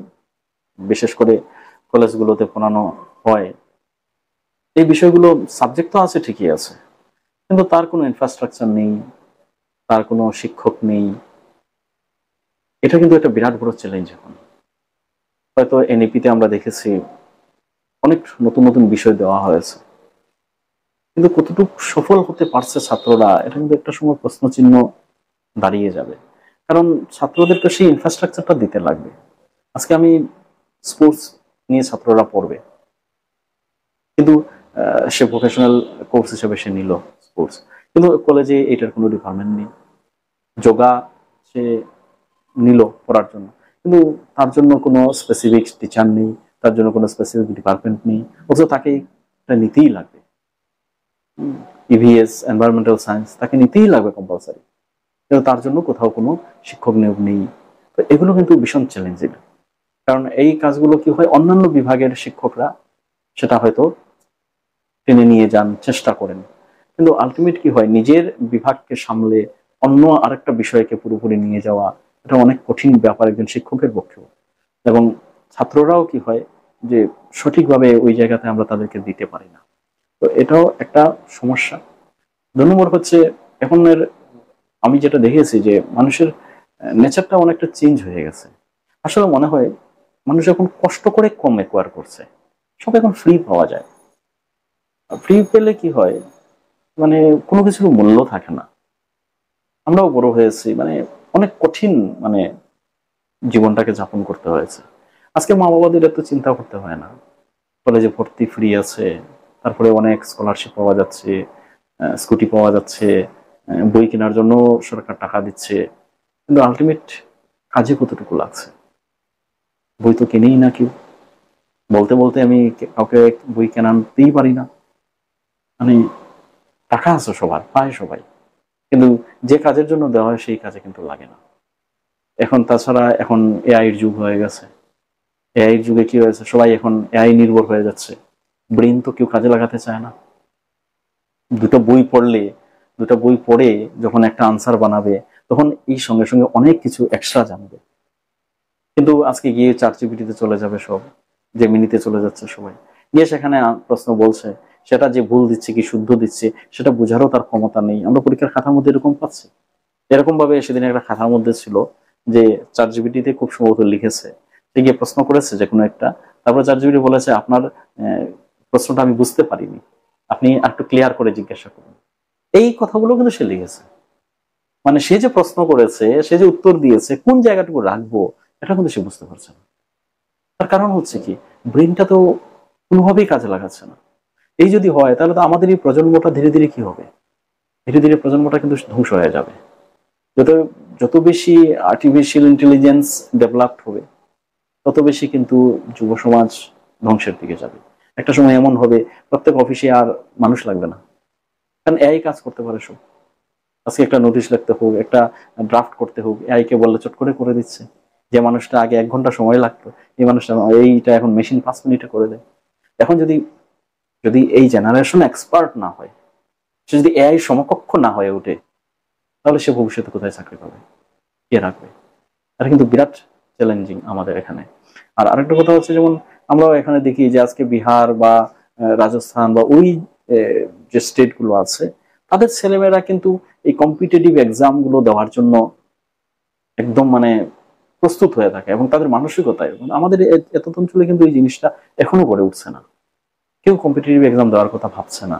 বিশেষ করে কলেজগুলোতে পড়ানো হয়, এই বিষয়গুলো সাবজেক্ট তো আছে, ঠিকই আছে, কিন্তু তার কোনো ইনফ্রাস্ট্রাকচার নেই, তার কোনো শিক্ষক নেই। এটা কিন্তু একটা বিরাট বড় চ্যালেঞ্জ। এখন হয়তো এনইপিতে আমরা দেখেছি অনেক নতুন নতুন বিষয় দেওয়া হয়েছে, কিন্তু কতটুকু সফল হতে পারছে ছাত্ররা, এটা কিন্তু একটা সময় প্রশ্নচিহ্ন দাঁড়িয়ে যাবে। কারণ ছাত্রদেরকে সেই ইনফ্রাস্ট্রাকচারটা দিতে লাগবে। আজকে আমি স্পোর্টস নিয়ে ছাত্ররা পড়বে, কিন্তু সে প্রফেশনাল কোর্স হিসেবে সে নিল স্পোর্টস, কিন্তু কলেজে এটার কোনো ডিপার্টমেন্ট নেই। যোগা সে নিল পড়ার জন্য, কিন্তু তার জন্য কোনো স্পেসিফিক টিচার নেই, তার জন্য কোনো স্পেসিফিক ডিপার্টমেন্ট নেই, অথচ তাকে এটা নিতেই লাগবে। ইভিএস, এনভায়রনমেন্টাল সায়েন্স, তাকে নিতেই লাগবে কম্পালসারি, কিন্তু তার জন্য কোথাও কোনো শিক্ষক নিয়োগ নেই। তো এগুলো কিন্তু ভীষণ চ্যালেঞ্জিং। কারণ এই কাজগুলো কি হয়, অন্যান্য বিভাগের শিক্ষকরা সেটা হয়তো টেনে নিয়ে যান, চেষ্টা করেন, কিন্তু আলটিমেট কি হয়, নিজের বিভাগকে সামলে অন্য আরেকটা বিষয়কে পুরোপুরি নিয়ে যাওয়া, এটা অনেক কঠিন ব্যাপার একজন শিক্ষকের পক্ষেও। এবং ছাত্ররাও কি হয় যে সঠিকভাবে ওই জায়গাতে আমরা তাদেরকে দিতে পারি না। তো এটাও একটা সমস্যা। 2 নম্বর হচ্ছে, এখনের আমি যেটা দেখেছি যে মানুষের নেচারটা অনেকটা চেঞ্জ হয়ে গেছে। আসলে মনে হয় মানুষ এখন কষ্ট করে কম অ্যাকোয়ার করছে, সব এখন ফ্রি পাওয়া যায়। ফ্রি পেলে কি হয়, মানে কোনো কিছুর মূল্য থাকে না। আমরাও বড় হয়েছি, মানে অনেক কঠিন মানে জীবনটাকে যাপন করতে হয়েছে। আজকে মা বাবাদের এত চিন্তা করতে হয় না, কলেজে ভর্তি ফ্রি আছে, তারপরে অনেক স্কলারশিপ পাওয়া যাচ্ছে, স্কুটি পাওয়া যাচ্ছে, বই কেনার জন্য সরকার টাকা দিচ্ছে, কিন্তু আলটিমেট কাজে কতটুকু লাগছে? বই তো কিনেই না কেউ। বলতে বলতে আমি কাউকে বই কেনাতেই পারি না। মানে টাকা আছে সবার, পায় সবাই, কিন্তু যে কাজের জন্য দেওয়া হয় সেই কাজে কিন্তু লাগে না। এখন তাছাড়া এখন এআই এর যুগ হয়ে গেছে। এআই এর যুগে কি হয়েছে, সবাই এখন এআই নির্ভর হয়ে যাচ্ছে। ব্রেন তো কেউ কাজে লাগাতে চায় না। দুটো বই পড়লে, দুটো বই পড়ে যখন একটা আনসার বানাবে, তখন এই সঙ্গে সঙ্গে অনেক কিছু এক্সট্রা জানবে। কিন্তু আজকে গিয়ে চ্যাটজিপিটিতে চলে যাবে সব, জেমিনিতে চলে যাচ্ছে সবাই, গিয়ে সেখানে প্রশ্ন বলছে, সেটা যে ভুল দিচ্ছে কি শুদ্ধ দিচ্ছে সেটা বোঝারও তার ক্ষমতা নেই। আমরা পরীক্ষার খাতার মধ্যে এরকম পাচ্ছি। এরকম ভাবে সেদিন একটা খাতার মধ্যে ছিল যে চ্যাটজিপিটিতে খুব সম্ভবত লিখেছে, সে গিয়ে প্রশ্ন করেছে যে কোনো একটা, তারপর চ্যাটজিপিটি বলেছে আপনার প্রশ্নটা আমি বুঝতে পারিনি, আপনি একটু ক্লিয়ার করে জিজ্ঞাসা করুন। এই কথাগুলো কিন্তু সে লিখেছে। মানে সে যে প্রশ্ন করেছে, সে যে উত্তর দিয়েছে, কোন জায়গাটুকু রাখবো এটা কিন্তু সে বুঝতে পারছে না। তার কারণ হচ্ছে কি, ব্রেনটা তো কোনোভাবেই কাজে লাগাচ্ছে না। এই যদি হয় তাহলে তো আমাদের এই প্রজন্মটা ধীরে ধীরে কি হবে, ধীরে ধীরে প্রজন্মটা কিন্তু ধ্বংস হয়ে যাবে। যত যত বেশি আর্টিফিশিয়াল ইন্টেলিজেন্স ডেভেলপড হবে, তত বেশি কিন্তু যুব সমাজ ধ্বংসের দিকে যাবে। একটা সময় এমন হবে প্রত্যেক অফিসে আর মানুষ লাগবে না, কারণ এআই কাজ করতে পারে সব। আজকে একটা নোটিশ লিখতে হোক, একটা ড্রাফট করতে হোক, এআই কে বললে চট করে করে দিচ্ছে। যে মানুষটা আগে 1 ঘন্টা সময় লাগতো, এই মানুষটা এইটা এখন মেশিন 5 মিনিটে করে দেয়। এখন যদি যদি এই জেনারেশন এক্সপার্ট না হয়, সে যদি এআই সমকক্ষ না হয়ে ওঠে, তাহলে সে ভবিষ্যতে কোথায় চাকরি পাবে, কে রাখবে? এটা কিন্তু বিরাট চ্যালেঞ্জিং আমাদের এখানে। আর আরেকটা কথা হচ্ছে, যেমন আমরাও এখানে দেখি যে আজকে বিহার বা রাজস্থান বা ওই যে স্টেট গুলো আছে, তাদের ছেলেমেয়েরা কিন্তু এই কম্পিটিটিভ এক্সাম গুলো দেওয়ার জন্য একদম মানে প্রস্তুত হয়ে থাকে, এবং তাদের মানসিকতায়। আমাদের এত অঞ্চলে কিন্তু এই জিনিসটা এখনো গড়ে উঠছে না। কেউ কম্পিটিটিভ এক্সাম দেওয়ার কথা ভাবছে না,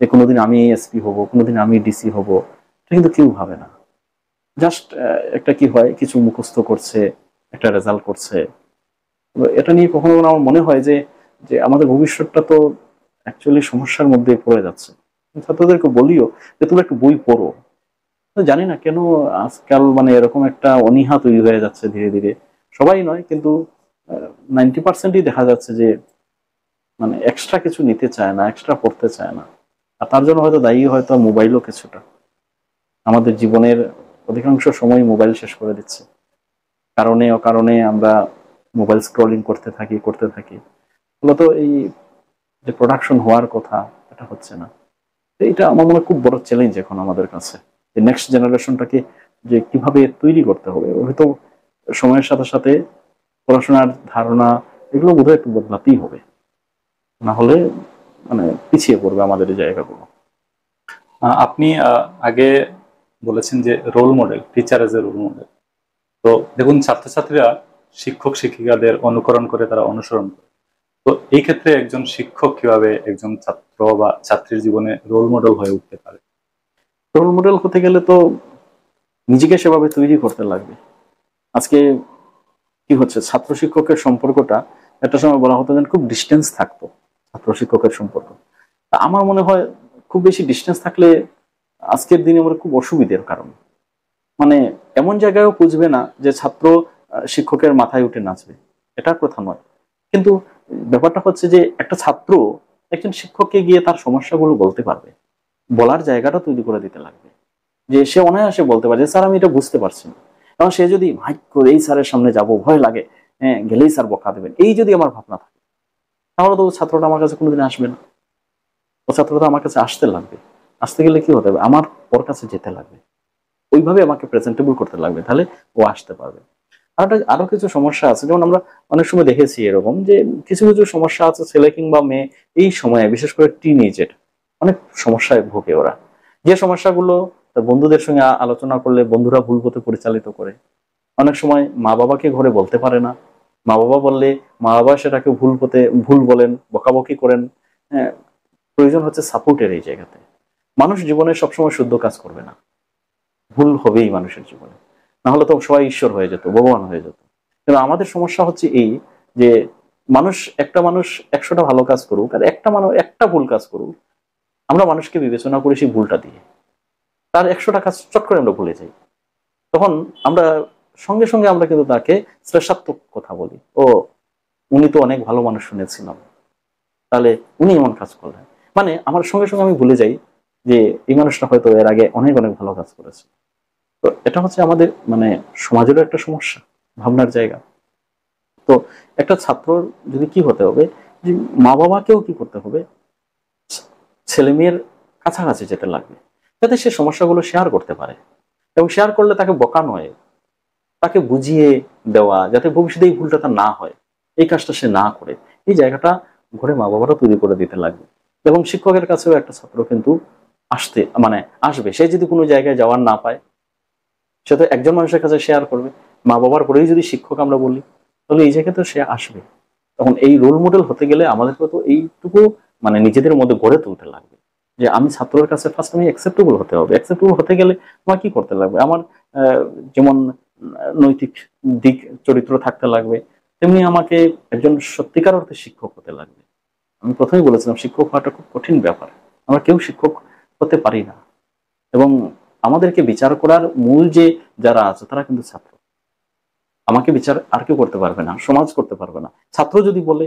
যে কোনোদিন আমি এসপি হব, কোনোদিন আমি ডিসি হব, এটা কিন্তু কেউ ভাবে না। জাস্ট একটা কি হয়, কিছু মুখস্থ করছে, একটা রেজাল্ট করছে। এটা নিয়ে কখনো কখনো আমার মনে হয় যে যে আমাদের ভবিষ্যৎটা তো অ্যাকচুয়ালি সমস্যার মধ্যে পড়ে যাচ্ছে। ছাত্রদেরকে বলিও যে তোমরা একটু বই পড়ো। জানি না কেন আজকাল মানে এরকম একটা অনীহা তৈরি হয়ে যাচ্ছে ধীরে ধীরে। সবাই নয়, কিন্তু 90%ই দেখা যাচ্ছে যে মানে এক্সট্রা কিছু নিতে চায় না, এক্সট্রা পড়তে চায় না। আর তার জন্য হয়তো দায়ী হয়তো মোবাইলও কিছুটা। আমাদের জীবনের অধিকাংশ সময় মোবাইল শেষ করে দিচ্ছে, কারণে অকারণে আমরা মোবাইল স্ক্রলিং করতে থাকি। মূলত এই যে প্রোডাকশন হওয়ার কথা, এটা হচ্ছে না। এটা আমার মনে হয় খুব বড় চ্যালেঞ্জ এখন আমাদের কাছে, যে নেক্সট জেনারেশনটাকে যে কিভাবে তৈরি করতে হবে। হয়তো সময়ের সাথে সাথে পড়াশোনার ধারণা এগুলো বোধহয় একটু বদলাতেই হবে, না হলে মানে পিছিয়ে পড়বে আমাদের এই জায়গাগুলো। আপনি আগে বলেছেন যে role model, teacher as a role model. তো দেখুন, ছাত্রছাত্রীরা শিক্ষক শিক্ষিকাদের অনুকরণ করে, তারা অনুসরণ করে। তো এই ক্ষেত্রে একজন শিক্ষক কিভাবে একজন ছাত্র বা ছাত্রীর জীবনে রোল মডেল হয়ে উঠতে পারে? রোল মডেল হতে গেলে তো নিজেকে সেভাবে তৈরি করতে লাগবে। আজকে কি হচ্ছে, ছাত্র শিক্ষকের সম্পর্কটা একটা সময় বলা হতো যেন খুব ডিস্টেন্স থাকতো ছাত্র শিক্ষকের সম্পর্ক। তা আমার মনে হয় খুব বেশি ডিস্টেন্স থাকলে আজকের দিনে আমার খুব অসুবিধার কারণ। মানে এমন জায়গায়ও বুঝবে না যে ছাত্র শিক্ষকের মাথায় উঠে নাচবে, এটার কথা নয়। কিন্তু ব্যাপারটা হচ্ছে যে একটা ছাত্র একজন শিক্ষককে গিয়ে তার সমস্যাগুলো বলতে পারবে, বলার জায়গাটা তৈরি করে দিতে লাগবে, যে সে অনায়াসে বলতে পারে যে স্যার আমি এটা বুঝতে পারছি না। এবং সে যদি ভাই করে এই স্যারের সামনে যাব, ভয় লাগে, হ্যাঁ গেলেই স্যার বকা দেবেন, এই যদি আমার ভাবনা থাকে, তাহলে তো ছাত্রটা আমার কাছে কোনোদিন আসবে না। ও ছাত্রটা আমার কাছে আসতে লাগবে, আসতে গেলে কি হতে হবে, আমার ওর কাছে যেতে লাগবে, ওইভাবে আমাকে প্রেজেন্টেবল করতে লাগবে, তাহলে ও আসতে পারবে। আরো কিছু সমস্যা আছে, যেমন আমরা অনেক সময় দেখেছি এরকম যে কিছু কিছু সমস্যা আছে, ছেলে কিংবা মেয়ে এই সময়ে, বিশেষ করে টিনেজের অনেক সমস্যায় ভোগে ওরা। যে সমস্যাগুলো তার বন্ধুদের সঙ্গে আলোচনা করলে বন্ধুরা ভুল পথে পরিচালিত করে। অনেক সময় মা বাবাকে ঘরে বলতে পারে না, মা বাবা বললে মা বাবা সেটাকে ভুল পথে ভুল বলেন, বকাবকি করেন। হ্যাঁ, প্রয়োজন হচ্ছে সাপোর্টের এই জায়গাতে। মানুষ জীবনে সবসময় শুদ্ধ কাজ করবে না, ভুল হবেই মানুষের জীবনে, না হলে তো সবাই ঈশ্বর হয়ে যেত, ভগবান হয়ে যেত। কিন্তু আমাদের সমস্যা হচ্ছে এই যে একটা মানুষ 100টা ভালো কাজ করুক আর একটা মানুষ একটা ভুল কাজ করুক, আমরা মানুষকে বিবেচনা করি সেই ভুলটা দিয়ে, তার 100টা কাজ চট করে আমরা ভুলে যাই। তখন আমরা সঙ্গে সঙ্গে আমরা কিন্তু তাকে শ্রেষ্ঠাত্মক কথা বলি, ও উনি তো অনেক ভালো মানুষ শুনেছিলাম, তাহলে উনি এমন কাজ করলেন। মানে আমার সঙ্গে সঙ্গে আমি ভুলে যাই যে এই মানুষটা হয়তো এর আগে অনেক অনেক ভালো কাজ করেছে। তো এটা হচ্ছে আমাদের মানে সমাজেরও একটা সমস্যা, ভাবনার জায়গা। তো একটা ছাত্র যদি কি হতে হবে, যে মা বাবাকেও কি করতে হবে, ছেলে মেয়ের কাছাকাছি যেতে লাগবে, যাতে সে সমস্যাগুলো শেয়ার করতে পারে। এবং শেয়ার করলে তাকে বকা নয়, তাকে বুঝিয়ে দেওয়া, যাতে ভবিষ্যতে এই ভুলটা তার না হয়, এই কাজটা সে না করে, এই জায়গাটা ঘরে মা বাবারা তৈরি করে দিতে লাগবে। এবং শিক্ষকের কাছেও একটা ছাত্র কিন্তু আসবে, সে যদি কোনো জায়গায় যাওয়ার না পায়, সে তো একজন মানুষের কাছে শেয়ার করবে। মা বাবার পরেই যদি শিক্ষক আমরা বলি, তাহলে এই জায়গায় তো সে আসবে। তখন এই রোল মডেল হতে গেলে আমাদেরকে তো এইটুকু মানে নিজেদের মধ্যে গড়ে তুলতে লাগবে, যে আমি ছাত্রের কাছে ফার্স্ট আমি অ্যাকসেপ্টেবল হতে হবে। অ্যাকসেপ্টেবল হতে গেলে আমার কি করতে লাগবে, আমার যেমন নৈতিক দিক চরিত্র থাকতে লাগবে, তেমনি আমাকে একজন সত্যিকার অর্থে শিক্ষক হতে লাগবে। আমি প্রথমেই বলেছিলাম শিক্ষক হওয়াটা খুব কঠিন ব্যাপার, আমরা কেউ শিক্ষক হতে পারি না। এবং আমাদেরকে বিচার করার মূল যে যারা আছে তারা কিন্তু ছাত্র। আমাকে বিচার আর কেউ করতে পারবে না, সমাজ করতে পারবে না। ছাত্র যদি বলে,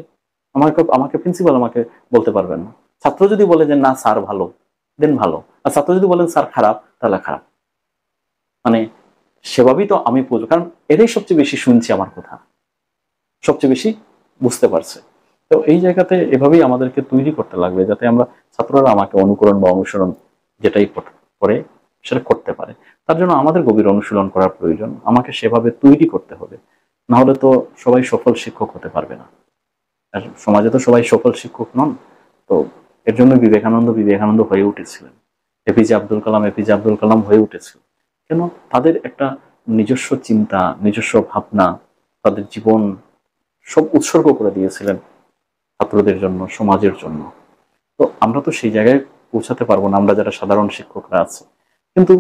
আমাকে আমাকে প্রিন্সিপাল আমাকে বলতে পারবেন না। ছাত্র যদি বলে যে না স্যার ভালো, দেন ভালো। আর ছাত্র যদি বলেন স্যার খারাপ, তাহলে খারাপ। মানে সেভাবেই তো আমি বুঝবো, কারণ এটাই সবচেয়ে বেশি শুনছি আমার কথা, সবচেয়ে বেশি বুঝতে পারছে। তো এই জায়গাতে এভাবেই আমাদেরকে তৈরি করতে লাগবে, যাতে আমরা ছাত্ররা আমাকে অনুকরণ বা অনুসরণ যেটাই করে সেটা করতে পারে। তার জন্য আমাদের গভীর অনুশীলন করার প্রয়োজন, আমাকে সেভাবে তৈরি করতে হবে। না হলে তো সবাই সফল শিক্ষক হতে পারবে না, আর সমাজে তো সবাই সফল শিক্ষক নন। তো এর জন্য বিবেকানন্দ হয়ে উঠেছিলেন, এপিজে আব্দুল কালাম হয়ে উঠেছিল। কেন? তাদের একটা নিজস্ব চিন্তা, নিজস্ব ভাবনা, তাদের জীবন সব উৎসর্গ করে দিয়েছিলেন ছাত্রদের জন্য, সমাজের জন্য। তো আমরা তো সেই জায়গায় পৌঁছাতে পারবো না, আমরা যারা সাধারণ শিক্ষকরা আছি, কিন্তু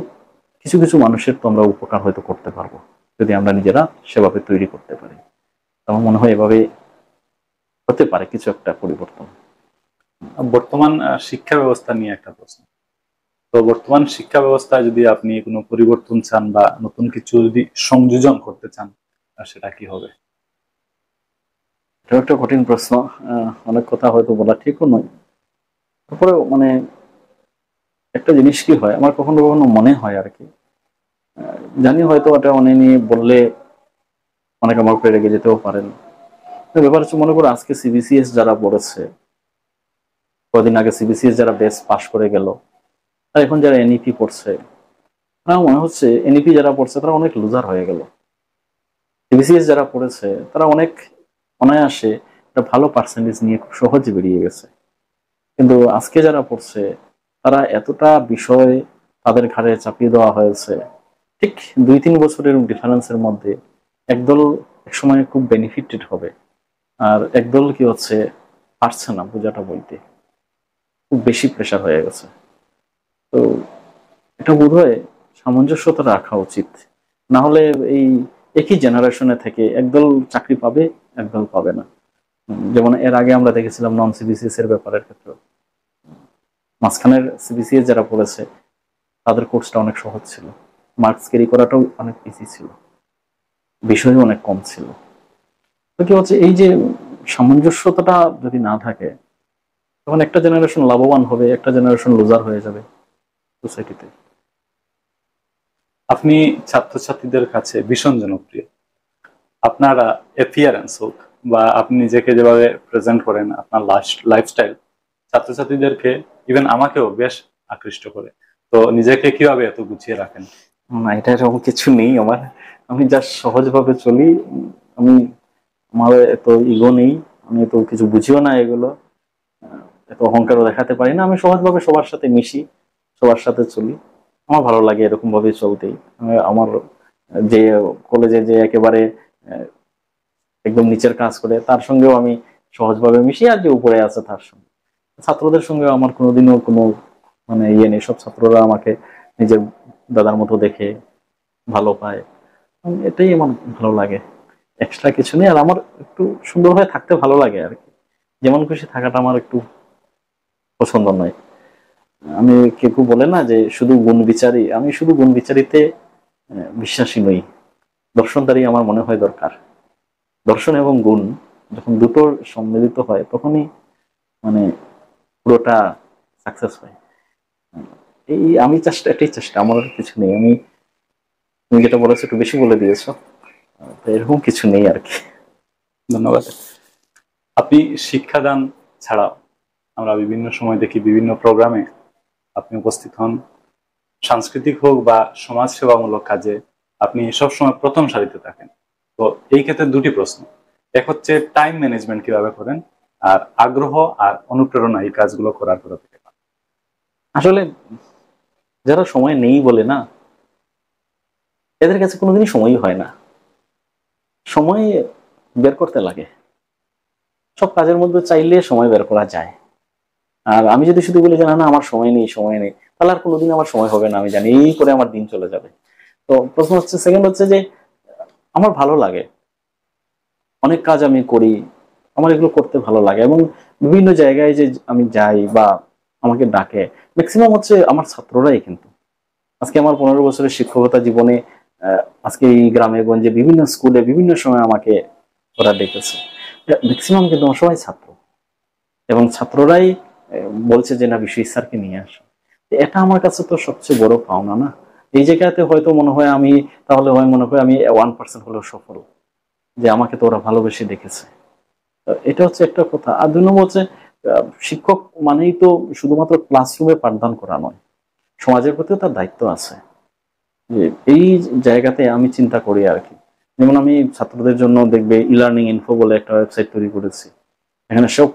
কিছু কিছু মানুষের তো আমরা উপকার হয়তো করতে পারবো, যদি আমরা নিজেরা সেভাবে তৈরি করতে পারি। আমার মনে হয় এভাবে হতে পারে কিছু একটা পরিবর্তন। বর্তমান শিক্ষা ব্যবস্থা নিয়ে একটা প্রশ্ন। তো বর্তমান শিক্ষা ব্যবস্থায় যদি আপনি কোনো পরিবর্তন চান বা নতুন কিছু যদি সংযোজন করতে চান, সেটা কি হবে? এটা একটা কঠিন প্রশ্ন, অনেক কথা হয়তো বলা ঠিকও নয়। তারপরেও মানে একটা জিনিস কি হয়, আমার কখনো কখনো মনে হয় আর কি, জানি হয়তো এটা অনেক নিয়ে বললে অনেক আমার উপরে রেগে যেতেও পারেন। ব্যাপার হচ্ছে, মনে করো আজকে সিবিসিএস যারা পড়েছে, কদিন আগে সিবিসিএস যারা বেস পাশ করে গেল, আর এখন যারা এনইপি পড়ছে, আমার মনে হচ্ছে এনইপি যারা পড়ছে তারা অনেক লুজার হয়ে গেল। সিবিসিএস যারা পড়েছে তারা অনেক অনায়াসে একটা ভালো পার্সেন্টেজ নিয়ে খুব সহজে বেরিয়ে গেছে। কিন্তু আজকে যারা পড়ছে তারা এতটা বিষয় তাদের ঘাড়ে চাপিয়ে দেওয়া হয়েছে, ঠিক 2-3 বছরের ডিফারেন্সের মধ্যে একদল একসময় খুব বেনিফিটেড হবে, আর একদল কি হচ্ছে পারছে না বোঝাটা বলতে, খুব বেশি প্রেশার হয়ে গেছে। তো এটা বোধহয় সামঞ্জস্যতা রাখা উচিত। না হলে এই একই জেনারেশনে থেকে একদল চাকরি পাবে, একদল পাবে না। যেমন এর আগে আমরা দেখেছিলাম নন সিবিসিএস এর ব্যাপারের ক্ষেত্রে, মাঝখানের সিবিসিএস যারা পড়েছে তাদের কোর্সটা অনেক সহজ ছিল, মার্কস ক্যারি করাটাও অনেক ইজি ছিল, বিষয়ও অনেক কম ছিল। তো কি হচ্ছে, এই যে সামঞ্জস্যতাটা যদি না থাকে, তখন একটা জেনারেশন লাভবান হবে, একটা জেনারেশন লুজার হয়ে যাবে সোসাইটিতে। আপনি ছাত্রছাত্রীদের কাছে ভীষণ জনপ্রিয়। আপনার অ্যাপিয়ারেন্স হোক বা আপনি নিজেকে যেভাবে প্রেজেন্ট করেন, আপনার লাইফস্টাইল ছাত্রছাত্রীদেরকে, ইভেন আমাকেও বেশ আকৃষ্ট করে। তো নিজেকে কিভাবে এত গুছিয়ে রাখেন? না, এটা এরকম কিছু নেই আমার। আমি জাস্ট সহজভাবে চলি। আমি, আমার এত ইগো নেই, আমি তো কিছু বুঝিও না এগুলো, এত অহংকারও দেখাতে পারি না। আমি সহজভাবে সবার সাথে মিশি, সবার সাথে চলি। আমার ভালো লাগে এরকম ভাবে চলতেই। আমার যে কলেজে যে একেবারে আহ, একদম নিচের কাজ করে তার সঙ্গেও আমি সহজভাবে মিশি, আর যে উপরে আছে তার সঙ্গে। ছাত্রদের সঙ্গে আমার কোনোদিনও কোনো মানে ইয়ে নেই, সব ছাত্ররা আমাকে নিজের দাদার মতো দেখে ভালো পায়। এটাই আমার ভালো লাগে, এক্সট্রা কিছু নেই। আর আমার একটু সুন্দরভাবে থাকতে ভালো লাগে আর কি, যেমন খুশি থাকাটা আমার একটু পছন্দ নয়। আমি, কেউ বলে না যে শুধু গুণ বিচারি, আমি শুধু গুণ বিচারিতে বিশ্বাসী নই। দর্শনদারি আমার মনে হয় দরকার। দর্শন এবং গুণ যখন দুটোর সম্মিলিত হয়, তখনই মানে পুরোটা সাকসেস হয়। এই আমি চেষ্টা, এটাই চেষ্টা, আমার আর কিছু নেই। আমি, তুমি যেটা বলেছো একটু বেশি বলে দিয়েছো, তো এরকম কিছু নেই আর কি। ধন্যবাদ। আপনি শিক্ষাদান ছাড়াও আমরা বিভিন্ন সময় দেখি বিভিন্ন প্রোগ্রামে আপনি উপস্থিত হন। সাংস্কৃতিক হোক বা সমাজ সেবামূলক কাজে আপনি সবসময় প্রথম সারিতে থাকেন। তো এই ক্ষেত্রে দুটি প্রশ্ন। এক হচ্ছে টাইম ম্যানেজমেন্ট কিভাবে করেন, আর আগ্রহ আর অনুপ্রেরণা এই কাজগুলো করার কোথা থেকে পান? আসলে যারা সময় নেই বলে না, এদের কাছে কোনোদিনই সময়ই হয় না। সময় বের করতে লাগে, সব কাজের মধ্যে চাইলে সময় বের করা যায়। আর আমি যদি শুধু বলি যে না না আমার সময় নেই, সময় নেই, তাহলে আর কোনোদিন আমার সময় হবে না, আমি জানি। এই করে আমার দিন চলে যাবে। তো প্রশ্ন হচ্ছে, সেকেন্ড হচ্ছে যে আমার ভালো লাগে, অনেক কাজ আমি করি, আমার এগুলো করতে ভালো লাগে। এবং বিভিন্ন জায়গায় যে আমি যাই বা আমাকে ডাকে, ম্যাক্সিমাম হচ্ছে আমার ছাত্ররাই। কিন্তু আজকে আমার 15 বছরের শিক্ষকতা জীবনে আজকে এই গ্রামে গঞ্জে বিভিন্ন স্কুলে বিভিন্ন সময় আমাকে ওরা ডেকেছে। ম্যাক্সিমাম কিন্তু আমার সবাই ছাত্র, এবং ছাত্ররাই বলছে যে না বিশ্ব স্যারকে নিয়ে আসো। এটা আমার কাছে তো সবচেয়ে বড় পাওনা না। এই জায়গাতে হয়তো মনে হয় আমি, তাহলে হয় মনে হয় আমি 1% হলেও সফল, যে আমাকে তো ওরা ভালোবেসে দেখেছে। এটা হচ্ছে একটা কথা। আর 2 নম্বর হচ্ছে শিক্ষক মানেই তো শুধুমাত্র ক্লাসরুমে পাঠদান করা নয়, সমাজের প্রতিও তার দায়িত্ব আছে। যে এই জায়গাতে আমি চিন্তা করি আর কি। যেমন আমি ছাত্রদের জন্য দেখবে ইলার্নিং ইনফো বলে একটা ওয়েবসাইট তৈরি করেছি। এখানে সব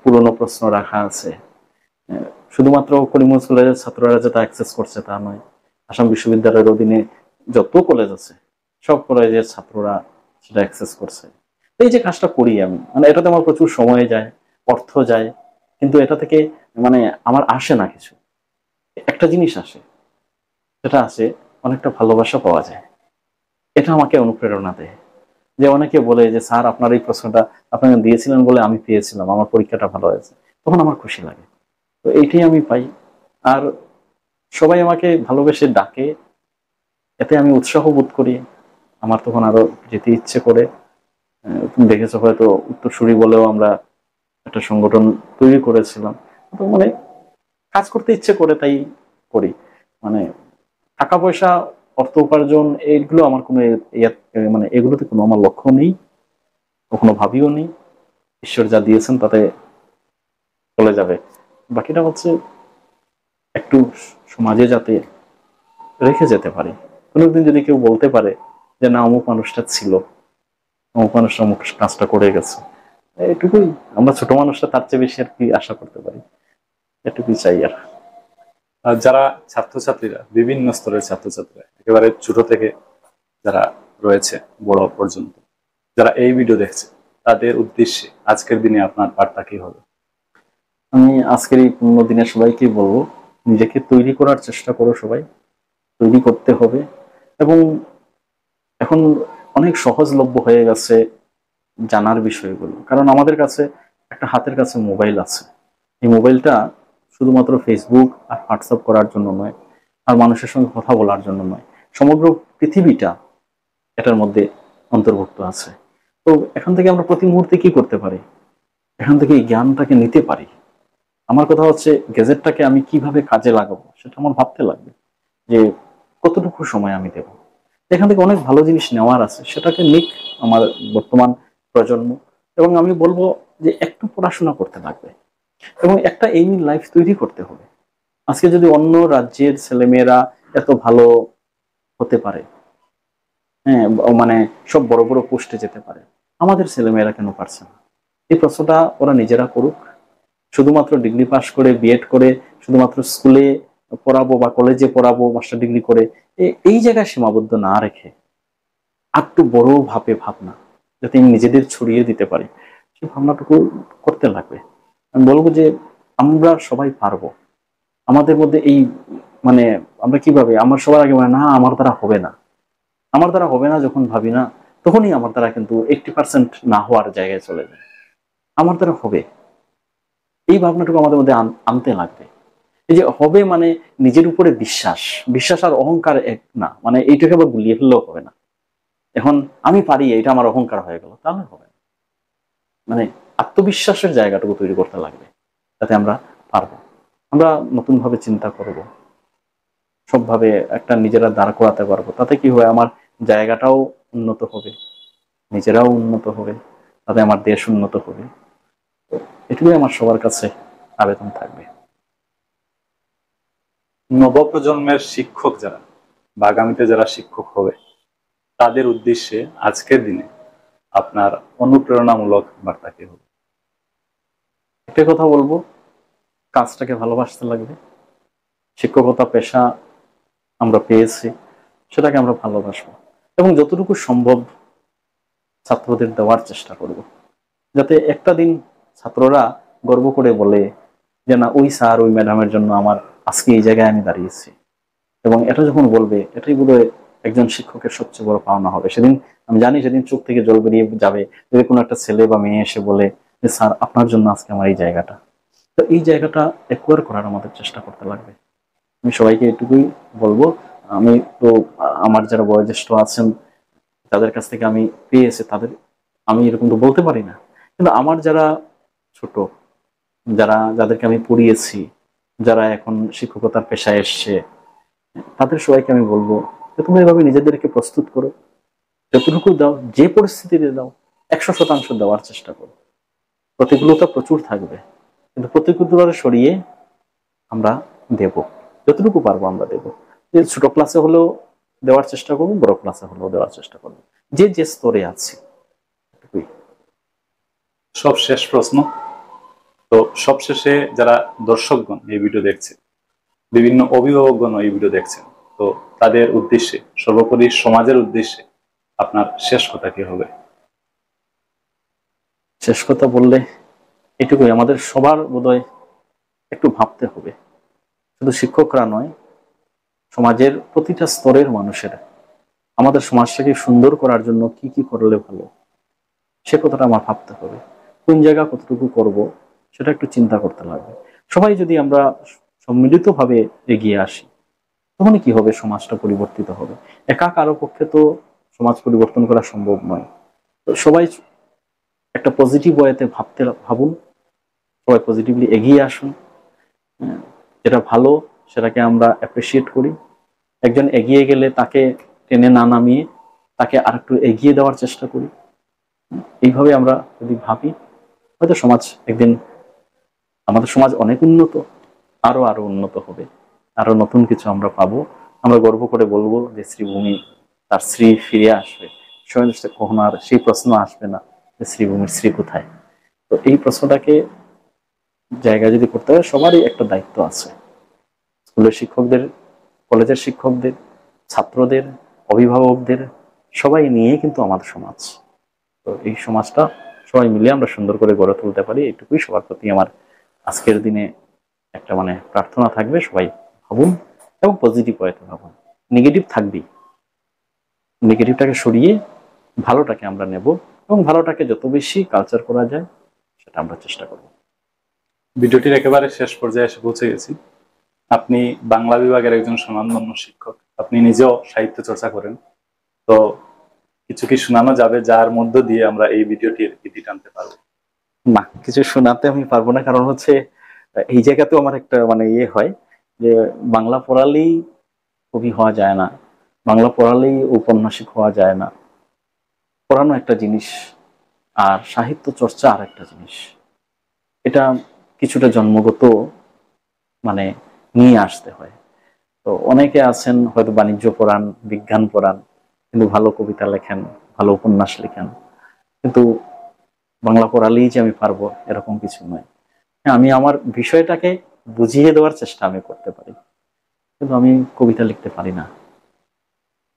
পুরনো প্রশ্ন রাখা আছে। শুধুমাত্র করিমগঞ্জ কলেজের ছাত্ররা যেটা অ্যাক্সেস করছে তা নয়, আসাম বিশ্ববিদ্যালয়ের অধীনে যত কলেজ আছে সব কলেজের ছাত্ররা সেটা অ্যাক্সেস করছে। এই যে কাজটা করি আমি, মানে এটাতে আমার প্রচুর সময় যায়, অর্থ যায়, কিন্তু এটা থেকে মানে আমার আসে না কিছু। একটা জিনিস আসে, সেটা আছে অনেকটা ভালোবাসা পাওয়া যায়। এটা আমাকে অনুপ্রেরণা দেয়। যে অনেকে বলে যে স্যার আপনার এই প্রশ্নটা আপনাকে দিয়েছিলেন বলে আমি পেয়েছিলাম, আমার পরীক্ষাটা ভালো হয়েছে, তখন আমার খুশি লাগে। তো এইটাই আমি পাই। আর সবাই আমাকে ভালোবেসে ডাকে, এতে আমি উৎসাহ বোধ করি। আমার তখন আরো যেতে ইচ্ছে করে। তুমি দেখেছো হয়তো উত্তরসূরি বলেও আমরা একটা সংগঠন তৈরি করেছিলাম। তো মানে কাজ করতে ইচ্ছে করে তাই করি। মানে টাকা পয়সা, অর্থ উপার্জন এইগুলো আমার কোনো মানে এগুলোতে কোনো আমার লক্ষ্য নেই, কখনো ভাবিও নেই। ঈশ্বর যা দিয়েছেন তাতে চলে যাবে। বাকিটা হচ্ছে একটু সমাজে যাতে রেখে যেতে পারি। কোনোদিন যদি কেউ বলতে পারে যে না অমুক মানুষটা ছিল, অমুক মানুষটা অমুক কাজটা করে গেছে, এটুকুই। আমরা ছোট মানুষটা তার চেয়ে বেশি আর কি আশা করতে পারি, এটুকুই চাই। আর যারা ছাত্রছাত্রীরা, বিভিন্ন স্তরের ছাত্রছাত্রীরা, একেবারে ছোট থেকে যারা রয়েছে বড় পর্যন্ত, যারা এই ভিডিও দেখছে, তাদের উদ্দেশ্যে আজকের দিনে আপনার বার্তা কি হবে? আমি আজকের এই পূর্ণ দিনে সবাইকে বলবো, নিজেকে তৈরি করার চেষ্টা করো সবাই। তৈরি করতে হবে। এবং এখন অনেক সহজলভ্য হয়ে গেছে জানার বিষয়গুলো, কারণ আমাদের কাছে একটা হাতের কাছে মোবাইল আছে। এই মোবাইলটা শুধুমাত্র ফেসবুক আর হোয়াটসঅ্যাপ করার জন্য নয়, আর মানুষের সঙ্গে কথা বলার জন্য নয়, সমগ্র পৃথিবীটা এটার মধ্যে অন্তর্ভুক্ত আছে। তো এখান থেকে আমরা প্রতি মুহূর্তে কি করতে পারি, এখান থেকে এই জ্ঞানটাকে নিতে পারি। আমার কথা হচ্ছে গ্যাজেটটাকে আমি কিভাবে কাজে লাগাবো সেটা আমার ভাবতে লাগবে, যে কতটুকু সময় আমি দেব। এখান থেকে অনেক ভালো জিনিস নেওয়ার আছে, সেটাকে নিক আমার বর্তমান প্রজন্ম। এবং আমি বলবো যে একটু পড়াশোনা করতে লাগবে এবং একটা এইম লাইফ তৈরি করতে হবে। আজকে যদি অন্য রাজ্যের ছেলেমেয়েরা এত ভালো হতে পারে, হ্যাঁ, মানে সব বড় বড় পোস্টে যেতে পারে, আমাদের ছেলেমেয়েরা কেন পারছে না? এই প্রশ্নটা ওরা নিজেরা করুক। শুধুমাত্র ডিগ্রি পাস করে, বিএড করে, শুধুমাত্র স্কুলে পড়াবো বা কলেজে পড়াবো, মাস্টার ডিগ্রি করে এই জায়গায় সীমাবদ্ধ না রেখে একটু বড় ভাবে ভাবনা যাতে নিজেদের ছড়িয়ে দিতে পারি, সেই ভাবনাটুকু করতে লাগবে। আমি বলবো যে আমরা সবাই পারবো। আমাদের মধ্যে এই মানে আমরা কিভাবে, আমার সবার আগে না আমার দ্বারা হবে না, আমার দ্বারা হবে না যখন ভাবি না, তখনই আমার দ্বারা কিন্তু 80% না হওয়ার জায়গায় চলে যায়। আমার দ্বারা হবে, এই ভাবনাটুকু আমাদের মধ্যে আনতে লাগবে। এই যে হবে মানে নিজের উপরে বিশ্বাস, বিশ্বাস আর অহংকার এক না, মানে এইটাকে আবার গুলিয়ে ফেললেও হবে না। এখন আমি পারি এটা আমার অহংকার হয়ে গেল, তাহলে হবে না। মানে আত্মবিশ্বাসের জায়গাটুকু তৈরি করতে লাগবে, যাতে আমরা পারবো। আমরা নতুন ভাবে চিন্তা করব, সবভাবে একটা নিজেরা দাঁড় করাতে পারবো। তাতে কি হবে, আমার জায়গাটাও উন্নত হবে, নিজেরাও উন্নত হবে, তাতে আমার দেশ উন্নত হবে। তো এটুকুই আমার সবার কাছে আবেদন থাকবে। নবপ্রজন্মের শিক্ষক যারা বা আগামীতে যারা শিক্ষক হবে, তাদের উদ্দেশ্যে আজকের দিনে আপনার অনুপ্রেরণামূলক বার্তা কি হবে? একটা কথা বলবো, কাজটাকে ভালোবাসতে লাগবে। শিক্ষকতা পেশা আমরা পেয়েছি, সেটাকে আমরা ভালোবাসবো এবং যতটুকু সম্ভব ছাত্রদের দেওয়ার চেষ্টা করব, যাতে একটা দিন ছাত্ররা গর্ব করে বলে যে না ওই স্যার ওই ম্যাডামের জন্য আমার আজকে এই জায়গায় আমি দাঁড়িয়েছি। এবং এটা যখন বলবে, এটাই বোধহয় একজন শিক্ষকের সবচেয়ে বড় পাওনা হবে। সেদিন আমি জানি, সেদিন চোখ থেকে জল বেরিয়ে যাবে যদি কোনো একটা ছেলে বা মেয়ে এসে বলে যে স্যার আপনার জন্য আজকে আমার এই জায়গাটা। তো এই জায়গাটা একোয়ার করার আমাদের চেষ্টা করতে লাগবে। আমি সবাইকে এটুকুই বলবো। আমি তো আমার যারা বয়োজ্যেষ্ঠ আছেন তাদের কাছ থেকে আমি পেয়েছি, তাদের আমি এরকম তো বলতে পারি না, কিন্তু আমার যারা ছোট, যাদেরকে আমি পড়িয়েছি, যারা এখন শিক্ষকতার পেশায় এসছে, তাদের সবাইকে আমি বলবো যে তোমরা এভাবে নিজেদেরকে প্রস্তুত করো, যতটুকু দাও, যে পরিস্থিতিতে দাও 100% দেওয়ার চেষ্টা করো। প্রতিকূলতা প্রচুর থাকবে, কিন্তু প্রতিকূলতা সরিয়ে আমরা দেব, যতটুকু পারবো আমরা দেব। যে ছোট ক্লাসে হলেও দেওয়ার চেষ্টা করবো, বড় ক্লাসে হলেও দেওয়ার চেষ্টা করবো, যে যে স্তরে আছি। সব শেষ প্রশ্ন, তো সবশেষে যারা দর্শকগণ এই ভিডিও দেখছে, বিভিন্ন অভিভাবকগণ এই ভিডিও দেখছেন, তো তাদের উদ্দেশ্যে, সর্বোপরি সমাজের উদ্দেশ্যে আপনার শেষ কথা কি হবে? শেষ কথা বললে এটুকুই, আমাদের সবার বোধহয় একটু ভাবতে হবে, শুধু শিক্ষকরা নয়, সমাজের প্রতিটা স্তরের মানুষেরা আমাদের সমাজটাকে সুন্দর করার জন্য কি কি করলে ভালো, সে কথাটা আমার ভাবতে হবে। কোন জায়গা কতটুকু করব সেটা একটু চিন্তা করতে লাগবে। সবাই যদি আমরা সম্মিলিতভাবে এগিয়ে আসি, তখন কি হবে, সমাজটা পরিবর্তিত হবে। একা কারো পক্ষে তো সমাজ পরিবর্তন করা সম্ভব নয়। তো সবাই একটা পজিটিভ ওয়েতে ভাবুন, সবাই পজিটিভলি এগিয়ে আসুন। যেটা ভালো সেটাকে আমরা অ্যাপ্রিসিয়েট করি। একজন এগিয়ে গেলে তাকে টেনে না নামিয়ে তাকে আরেকটু এগিয়ে দেওয়ার চেষ্টা করি। এইভাবে আমরা যদি ভাবি, হয়তো সমাজ একদিন, আমাদের সমাজ অনেক উন্নত, আরো আরো উন্নত হবে, আরো নতুন কিছু আমরা পাবো। আমরা গর্ব করে বলবো যে শ্রীভূমি তার শ্রী ফিরে আসবে। কখনো আর সেই প্রশ্ন আসবে না যে শ্রীভূমির শ্রী কোথায়। তো এই প্রশ্নটাকে জায়গা যদি করতে হয়, সবারই একটা দায়িত্ব আছে। স্কুলের শিক্ষকদের, কলেজের শিক্ষকদের, ছাত্রদের, অভিভাবকদের, সবাই নিয়ে কিন্তু আমাদের সমাজ। তো এই সমাজটা সবাই মিলে আমরা সুন্দর করে গড়ে তুলতে পারি, এটুকুই সবার প্রতি আমার আজকের দিনে একটা প্রার্থনা থাকবে। সবাই ভাবুন এবং পজিটিভ ওয়েতে ভাবুন। নেগেটিভ থাকবেই, নেগেটিভটাকে সরিয়ে ভালোটাকে আমরা নেব, এবং ভালোটাকে যত বেশি কালচার করা যায় সেটা আমরা চেষ্টা করব। ভিডিওটির একেবারে শেষ পর্যায়ে এসে পৌঁছে গেছি। আপনি বাংলা বিভাগের একজন স্বনামধন্য শিক্ষক, আপনি নিজেও সাহিত্য চর্চা করেন, তো কিছু কি শোনানো যাবে যার মধ্য দিয়ে আমরা এই ভিডিওটির ইতি টানতে পারবো? না, কিছু শোনাতে আমি পারবো না, কারণ হচ্ছে এই জায়গাতেও আমার একটা ইয়ে হয় যে বাংলা পড়ালেই কবি হওয়া যায় না, বাংলা পড়ালেই ঔপন্যাসিক হওয়া যায় না। পড়ানো একটা জিনিস, আর সাহিত্য চর্চা আর একটা জিনিস। এটা কিছুটা জন্মগত নিয়ে আসতে হয়। তো অনেকে আছেন হয়তো বাণিজ্য পড়ান, বিজ্ঞান পড়ান, কিন্তু ভালো কবিতা লেখেন, ভালো উপন্যাস লেখেন, কিন্তু বাংলা পড়ালেই যে আমি পারবো এরকম কিছু নয়। হ্যাঁ, আমি আমার বিষয়টাকে বুঝিয়ে দেওয়ার চেষ্টা আমি করতে পারি, কিন্তু আমি কবিতা লিখতে পারি না,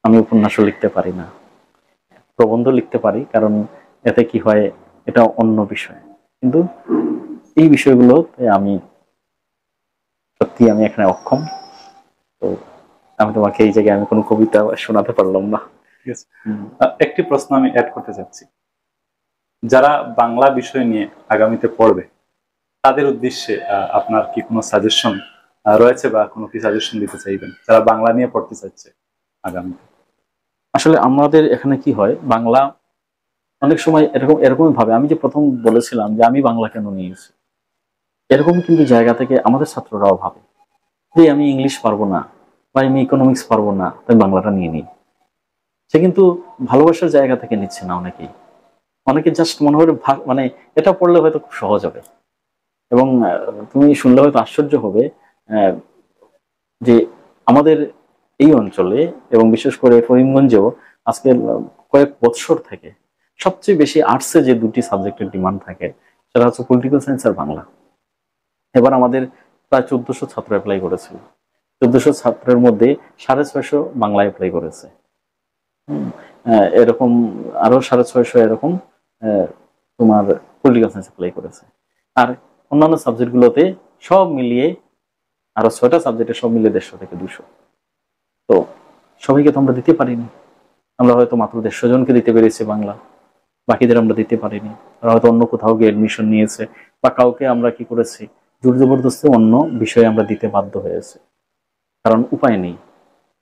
আমি উপন্যাসও লিখতে পারি না, প্রবন্ধ লিখতে পারি, কারণ এতে কি হয়, এটা অন্য বিষয়। কিন্তু এই বিষয়গুলোতে আমি সত্যি আমি এখানে অক্ষম। তো আমি তোমাকে এই জায়গায় আমি কোনো কবিতা শোনাতে পারলাম না। ঠিক আছে, একটি প্রশ্ন আমি অ্যাড করতে চাচ্ছি। যারা বাংলা বিষয় নিয়ে আগামীতে পড়বে, তাদের উদ্দেশ্যে আপনার কি কোনো সাজেশন রয়েছে, বা কোনো কি সাজেশন দিতে চাইবেন যারা বাংলা নিয়ে পড়তে চাচ্ছে আগামীতে? আসলে আমাদের এখানে কি হয়, বাংলা অনেক সময় এরকম এরকম ভাবে, আমি যে প্রথম বলেছিলাম যে আমি বাংলা কেন নিয়েছি, এরকম কিন্তু জায়গা থেকে আমাদের ছাত্ররাও ভাবে যে আমি ইংলিশ পারবো না, বা আমি ইকোনমিক্স পারবো না, তাই বাংলাটা নিয়ে নিই। সে কিন্তু ভালোবাসার জায়গা থেকে নিচ্ছে না। অনেকে জাস্ট মনে হয় এটা পড়লে হয়তো খুব সহজ হবে, এবং তুমি শুনলে হয়তো আশ্চর্য হবে যে আমাদের এই অঞ্চলে এবং বিশেষ করে করিমগঞ্জেও আজকে কয়েক বছর থেকে সবচেয়ে বেশি আর্টসে যে দুটি সাবজেক্টের ডিমান্ড থাকে, সেটা হচ্ছে পলিটিক্যাল সায়েন্স আর বাংলা। এবার আমাদের প্রায় 1400 ছাত্র অ্যাপ্লাই করেছিল, 1400 ছাত্রের মধ্যে 650 বাংলায় অ্যাপ্লাই করেছে। এরকম আরো 650 এরকম তোমার পলিটিক্যাল সায়েন্স অ্যাপ্লাই করেছে। আর অন্যান্য সাবজেক্ট গুলোতে সব মিলিয়ে আরো 6টা সাবজেক্টে সব মিলিয়ে 150 থেকে 200। তো সবাইকে তো আমরা দিতে পারিনি, আমরা হয়তো মাত্র 150 জনকে দিতে পেরেছি বাংলা, বাকিদের আমরা দিতে পারিনি। আর হয়তো অন্য কোথাও গিয়ে এডমিশন নিয়েছে, বা কাউকে আমরা কি করেছি, জোর জবরদস্তি অন্য বিষয়ে আমরা দিতে বাধ্য হয়েছে, কারণ উপায় নেই।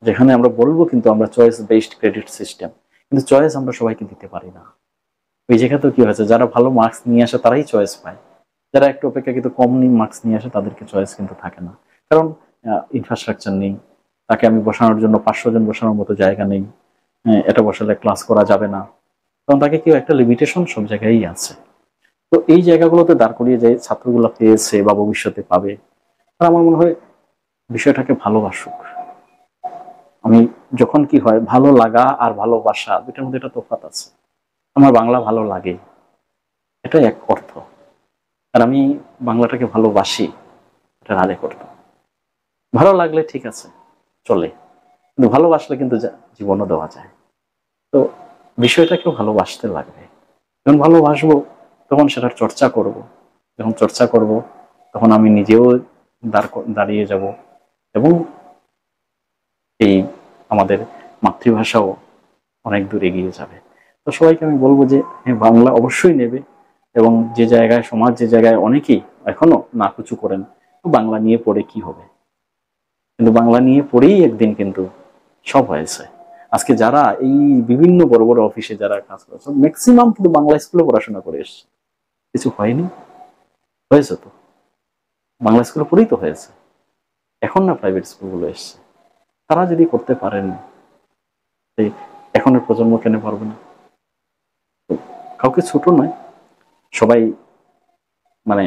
যেখানে আমরা বলবো কিন্তু আমরা চয়েস বেসড ক্রেডিট সিস্টেম, কিন্তু চয়েস আমরা সবাইকে দিতে পারি না। ওই জায়গাতেও কি হয়েছে, যারা ভালো মার্কস নিয়ে আসে তারাই চয়েস পায়, যারা একটু অপেক্ষাকৃত কম মার্কস নিয়ে আসে তাদেরকে চয়েস কিন্তু থাকে না, কারণ ইনফ্রাস্ট্রাকচার নেই। তাকে আমি বসানোর জন্য 500 জন বসানোর মতো জায়গা নেই, এটা বসালে ক্লাস করা যাবে না, কারণ তাকে কেউ একটা লিমিটেশন সব জায়গায়ই আছে। তো এই জায়গাগুলোতে দাঁড় করিয়ে যে ছাত্রগুলো পেয়েছে বা ভবিষ্যতে পাবে, আর আমার মনে হয় বিষয়টাকে ভালোবাসুক। আমি যখন কি হয়, ভালো লাগা আর ভালোবাসা দুটার মধ্যে একটা তফাৎ আছে। আমার বাংলা ভালো লাগে, এটা এক অর্থ, আর আমি বাংলাটাকে ভালোবাসি, এটা আরেক অর্থ। ভালো লাগলে ঠিক আছে, চলে, কিন্তু ভালোবাসলে কিন্তু জীবনও দেওয়া যায়। তো বিষয়টাকেও ভালোবাসতে লাগবে। যখন ভালোবাসবো তখন সেটার চর্চা করব, যখন চর্চা করব তখন আমি নিজেও দাঁড়িয়ে যাব, এবং এই আমাদের মাতৃভাষাও অনেক দূর এগিয়ে যাবে। তো সবাইকে আমি বলবো যে হ্যাঁ, বাংলা অবশ্যই নেবে, এবং যে জায়গায় সমাজ, যে জায়গায় অনেকেই এখনো নাকুচু করেন বাংলা নিয়ে পড়ে কি হবে, কিন্তু বাংলা নিয়ে পড়েই একদিন কিন্তু সব হয়েছে। আজকে যারা এই বিভিন্ন বড় বড় অফিসে যারা কাজ করেছে ম্যাক্সিমাম কিন্তু বাংলা স্কুলে পড়াশোনা করে এসছে, কিছু হয়নি, হয়েছে তো বাংলা স্কুলে পড়েই তো হয়েছে। এখন না প্রাইভেট স্কুলগুলো এসছে, তারা যদি করতে পারেন, এই এখনের প্রজন্ম কেন পারবে না? কাউকে ছোট নয়, সবাই, মানে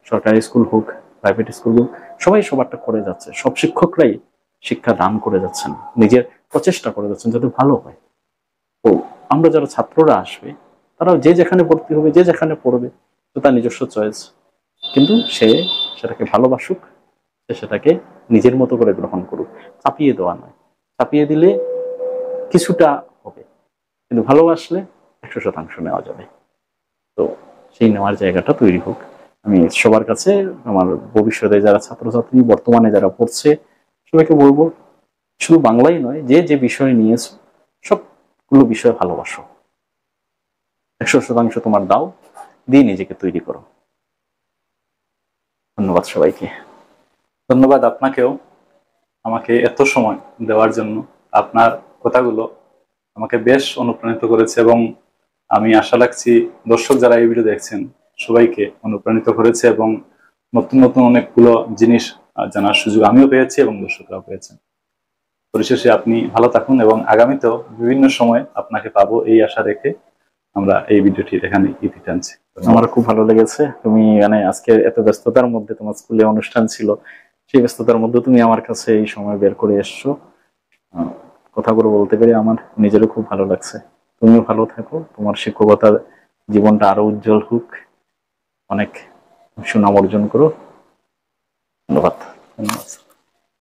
সরকারি স্কুল হোক, প্রাইভেট স্কুল হোক, সবাই সবারটা করে যাচ্ছে, সব শিক্ষকরাই শিক্ষা দান করে যাচ্ছেন, নিজের প্রচেষ্টা করে যাচ্ছেন যাতে ভালো হয়। তো আমরা যারা ছাত্ররা আসবে, তারা যে যেখানে ভর্তি হবে, যে যেখানে পড়বে, তো তার নিজস্ব চয়েস, কিন্তু সে সেটাকে ভালোবাসুক, সে সেটাকে নিজের মতো করে গ্রহণ করুক। চাপিয়ে দেওয়া নয়, চাপিয়ে দিলে কিছুটা হবে, কিন্তু ভালোবাসলে 100% নেওয়া যাবে। তো সেই নেওয়ার জায়গাটা তৈরি হোক। আমি সবার কাছে, আমার ভবিষ্যতে যারা ছাত্রছাত্রী, বর্তমানে যারা পড়ছে, সবাইকে বলবো শুধু বাংলাই নয়, যে যে বিষয় নিয়েছো সবগুলো বিষয় ভালোবাসো, 100% তোমার দাও, দিয়ে নিজেকে তৈরি করো। ধন্যবাদ সবাইকে। ধন্যবাদ আপনাকেও, আমাকে এত সময় দেওয়ার জন্য। আপনার কথাগুলো আমাকে বেশ অনুপ্রাণিত করেছে, এবং আমি আশা রাখছি দর্শক যারা এই ভিডিও দেখছেন সবাইকে অনুপ্রাণিত করেছে, এবং নতুন নতুন অনেকগুলো জিনিস জানার সুযোগ আমিও পেয়েছি এবং দর্শকরাও পেয়েছেন। পরিশেষে আপনি ভালো থাকুন, এবং আগামীতেও বিভিন্ন সময় আপনাকে পাবো এই আশা রেখে আমরা এই ভিডিওটি এখানে ইতি টানছি। আমার খুব ভালো লেগেছে, তুমি মানে আজকে এত ব্যস্ততার মধ্যে, তোমার স্কুলে অনুষ্ঠান ছিল, সেই ব্যস্ততার মধ্যে তুমি আমার কাছে এই সময় বের করে এসছো। কথাগুলো বলতে পেরে আমার নিজেরও খুব ভালো লাগছে। তুমিও ভালো থাকো, তোমার শিক্ষকতার জীবনটা আরো উজ্জ্বল হোক, অনেক সুনাম অর্জন করো। ধন্যবাদ। ধন্যবাদ।